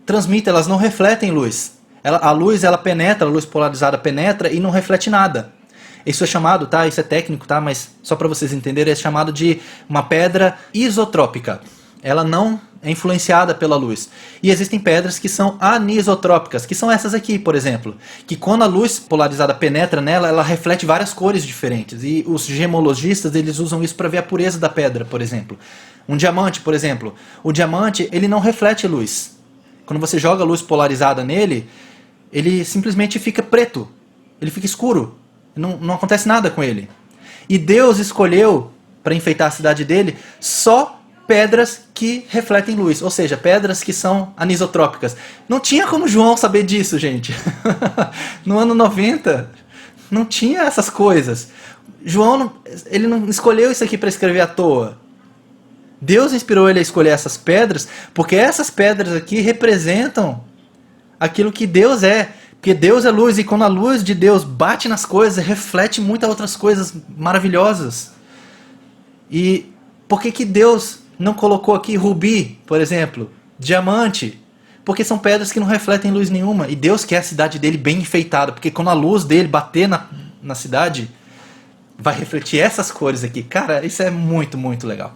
transmitem, elas não refletem luz. A luz, ela penetra, a luz polarizada penetra e não reflete nada. Isso é chamado, tá? Isso é técnico, tá? Mas só para vocês entenderem, é chamado de uma pedra isotrópica. Ela não é influenciada pela luz. E existem pedras que são anisotrópicas, que são essas aqui, por exemplo. Que quando a luz polarizada penetra nela, ela reflete várias cores diferentes. E os gemologistas, eles usam isso para ver a pureza da pedra, por exemplo. Um diamante, por exemplo. O diamante, ele não reflete luz. Quando você joga luz polarizada nele, ele simplesmente fica preto. Ele fica escuro. Não acontece nada com ele. E Deus escolheu, para enfeitar a cidade dele, só pedras que refletem luz, ou seja, pedras que são anisotrópicas. Não tinha como João saber disso, gente. No ano 90, não tinha essas coisas. João, ele não escolheu isso aqui para escrever à toa. Deus inspirou ele a escolher essas pedras, porque essas pedras aqui representam aquilo que Deus é. Porque Deus é luz, e quando a luz de Deus bate nas coisas, reflete muitas outras coisas maravilhosas. E por que Deus não colocou aqui rubi, por exemplo, diamante? Porque são pedras que não refletem luz nenhuma. E Deus quer a cidade dele bem enfeitada, porque quando a luz dele bater na cidade, vai refletir essas cores aqui. Cara, isso é muito, muito legal.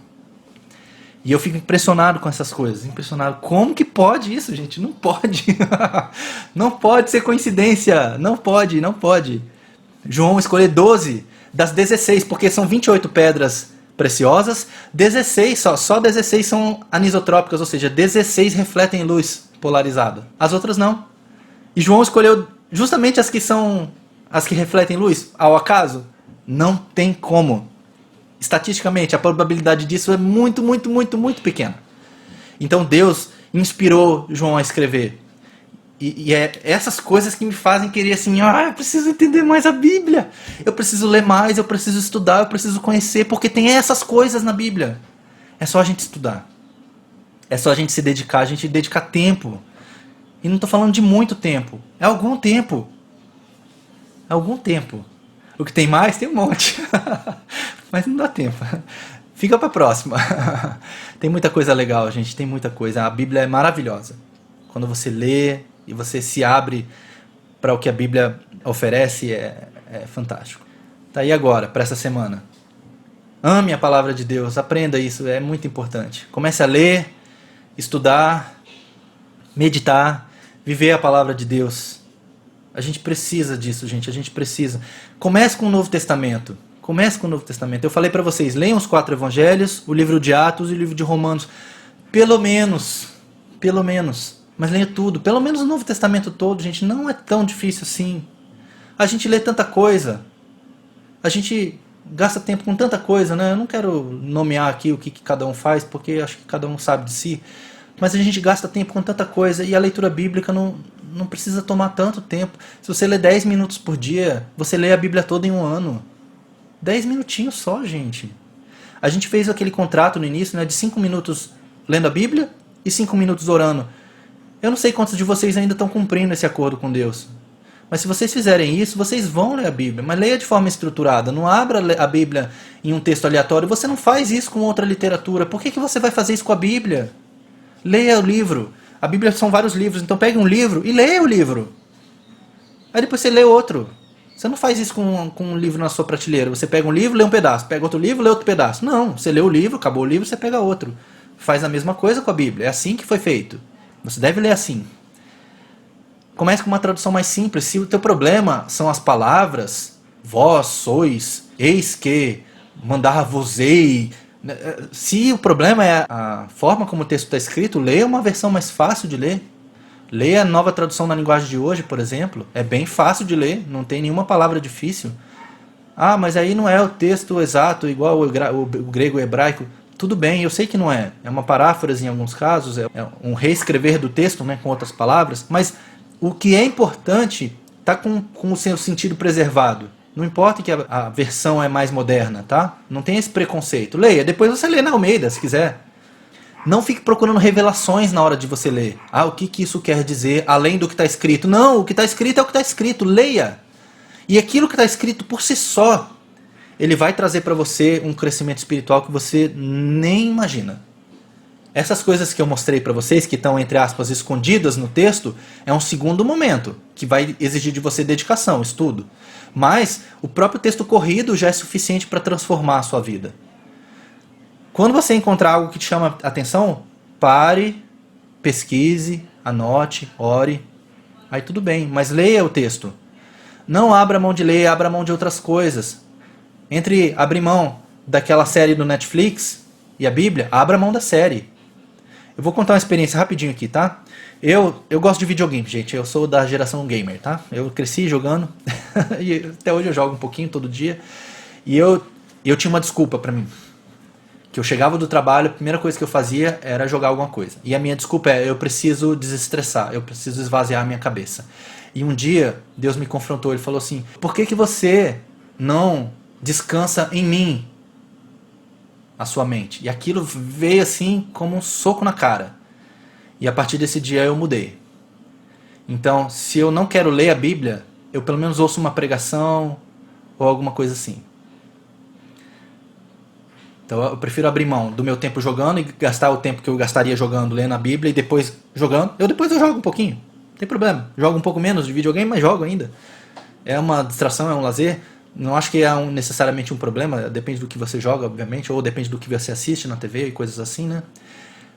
E eu fico impressionado com essas coisas. Impressionado. Como que pode isso, gente? Não pode. Não pode ser coincidência. Não pode, não pode. João escolheu 12 das 16, porque são 28 pedras preciosas, 16 só 16 são anisotrópicas, ou seja, 16 refletem luz polarizada. As outras não. E João escolheu justamente as que são as que refletem luz, ao acaso? Não tem como. Estatisticamente, a probabilidade disso é muito, muito, muito, muito pequena. Então Deus inspirou João a escrever. E é essas coisas que me fazem querer assim, eu preciso entender mais a Bíblia. Eu preciso ler mais, eu preciso estudar, eu preciso conhecer, porque tem essas coisas na Bíblia. É só a gente estudar. É só a gente se dedicar, a gente dedicar tempo. E não estou falando de muito tempo. É algum tempo. É algum tempo. O que tem mais, tem um monte. Mas não dá tempo. Fica para a próxima. Tem muita coisa legal, gente. Tem muita coisa. A Bíblia é maravilhosa. Quando você lê e você se abre para o que a Bíblia oferece, é fantástico. Tá aí agora, para essa semana. Ame a palavra de Deus, aprenda isso, é muito importante. Comece a ler, estudar, meditar, viver a palavra de Deus. A gente precisa disso, gente, a gente precisa. Comece com o Novo Testamento. Comece com o Novo Testamento. Eu falei para vocês, leiam os 4 evangelhos, o livro de Atos e o livro de Romanos. Pelo menos. Mas leia tudo. Pelo menos o Novo Testamento todo, gente. Não é tão difícil assim. A gente lê tanta coisa. A gente gasta tempo com tanta coisa, né? Eu não quero nomear aqui o que cada um faz, porque acho que cada um sabe de si. Mas a gente gasta tempo com tanta coisa. E a leitura bíblica não precisa tomar tanto tempo. Se você lê 10 minutos por dia, você lê a Bíblia toda em um ano. 10 minutinhos só, gente. A gente fez aquele contrato no início, né? De 5 minutos lendo a Bíblia e 5 minutos orando. Eu não sei quantos de vocês ainda estão cumprindo esse acordo com Deus. Mas se vocês fizerem isso, vocês vão ler a Bíblia. Mas leia de forma estruturada. Não abra a Bíblia em um texto aleatório. Você não faz isso com outra literatura. Por que você vai fazer isso com a Bíblia? Leia o livro. A Bíblia são vários livros, então pegue um livro e leia o livro. Aí depois você lê outro. Você não faz isso com um livro na sua prateleira. Você pega um livro, lê um pedaço. Pega outro livro, lê outro pedaço. Não, você lê o livro, acabou o livro, você pega outro. Faz a mesma coisa com a Bíblia. É assim que foi feito. Você deve ler assim. Comece com uma tradução mais simples. Se o teu problema são as palavras, vós sois, eis que, mandar-vos-ei. Se o problema é a forma como o texto está escrito, leia uma versão mais fácil de ler. Leia a Nova Tradução na Linguagem de Hoje, por exemplo. É bem fácil de ler, não tem nenhuma palavra difícil. Ah, mas aí não é o texto exato, igual o grego e o hebraico. Tudo bem, eu sei que não é. É uma paráfrase em alguns casos, é um reescrever do texto, né, com outras palavras. Mas o que é importante está com o seu sentido preservado. Não importa que a versão é mais moderna, tá? Não tem esse preconceito. Leia, depois você lê na Almeida, se quiser. Não fique procurando revelações na hora de você ler. Ah, o que isso quer dizer além do que está escrito? Não, o que está escrito é o que está escrito. Leia. E aquilo que está escrito por si só, ele vai trazer para você um crescimento espiritual que você nem imagina. Essas coisas que eu mostrei para vocês, que estão, entre aspas, escondidas no texto, é um segundo momento, que vai exigir de você dedicação, estudo. Mas o próprio texto corrido já é suficiente para transformar a sua vida. Quando você encontrar algo que te chama a atenção, pare, pesquise, anote, ore. Aí tudo bem, mas leia o texto. Não abra mão de ler, abra mão de outras coisas. Entre abrir mão daquela série do Netflix e a Bíblia, abra mão da série. Eu vou contar uma experiência rapidinho aqui, tá? Eu gosto de videogame, gente. Eu sou da geração gamer, tá? Eu cresci jogando. E até hoje eu jogo um pouquinho todo dia. E eu tinha uma desculpa pra mim. Que eu chegava do trabalho, a primeira coisa que eu fazia era jogar alguma coisa. E a minha desculpa é, eu preciso desestressar, eu preciso esvaziar a minha cabeça. E um dia, Deus me confrontou, ele falou assim, por que você não descansa em mim, a sua mente? E aquilo veio assim, como um soco na cara. E a partir desse dia eu mudei. Então, se eu não quero ler a Bíblia, eu pelo menos ouço uma pregação ou alguma coisa assim. Então eu prefiro abrir mão do meu tempo jogando e gastar o tempo que eu gastaria jogando, lendo a Bíblia e depois jogando. Depois eu jogo um pouquinho, não tem problema. Jogo um pouco menos de videogame, mas jogo ainda. É uma distração, é um lazer. Não acho que é necessariamente um problema, depende do que você joga, obviamente, ou depende do que você assiste na TV e coisas assim, né?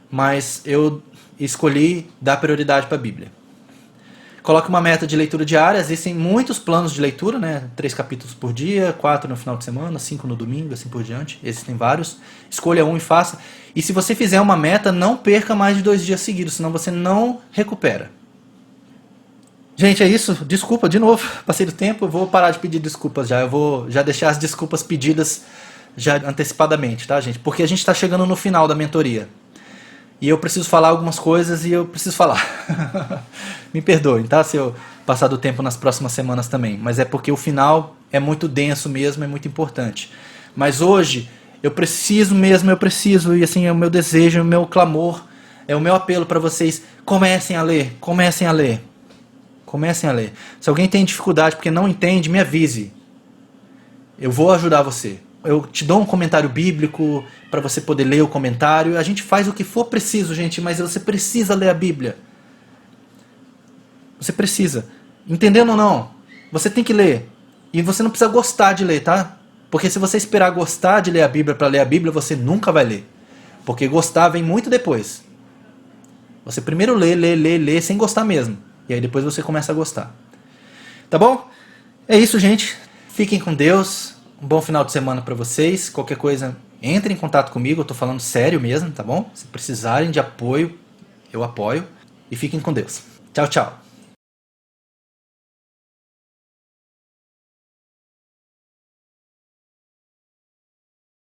Mas eu escolhi dar prioridade para a Bíblia. Coloque uma meta de leitura diária, existem muitos planos de leitura, né? 3 capítulos por dia, 4 no final de semana, 5 no domingo, assim por diante. Existem vários. Escolha um e faça. E se você fizer uma meta, não perca mais de 2 dias seguidos, senão você não recupera. Gente, é isso. Desculpa, de novo, passei do tempo, eu vou parar de pedir desculpas já. Eu vou já deixar as desculpas pedidas já antecipadamente, tá, gente? Porque a gente está chegando no final da mentoria. E eu preciso falar algumas coisas e eu preciso falar. Me perdoem, tá? Se eu passar do tempo nas próximas semanas também. Mas é porque o final é muito denso mesmo, é muito importante. Mas hoje, eu preciso mesmo, e assim, é o meu desejo, é o meu clamor, é o meu apelo para vocês. Comecem a ler, comecem a ler. Comecem a ler. Se alguém tem dificuldade porque não entende, me avise. Eu vou ajudar você. Eu te dou um comentário bíblico para você poder ler o comentário. A gente faz o que for preciso, gente, mas você precisa ler a Bíblia. Você precisa. Entendendo ou não, você tem que ler. E você não precisa gostar de ler, tá? Porque se você esperar gostar de ler a Bíblia para ler a Bíblia, você nunca vai ler. Porque gostar vem muito depois. Você primeiro lê, sem gostar mesmo. E aí depois você começa a gostar. Tá bom? É isso, gente. Fiquem com Deus. Um bom final de semana para vocês. Qualquer coisa, entre em contato comigo. Eu tô falando sério mesmo, tá bom? Se precisarem de apoio, eu apoio. E fiquem com Deus. Tchau, tchau.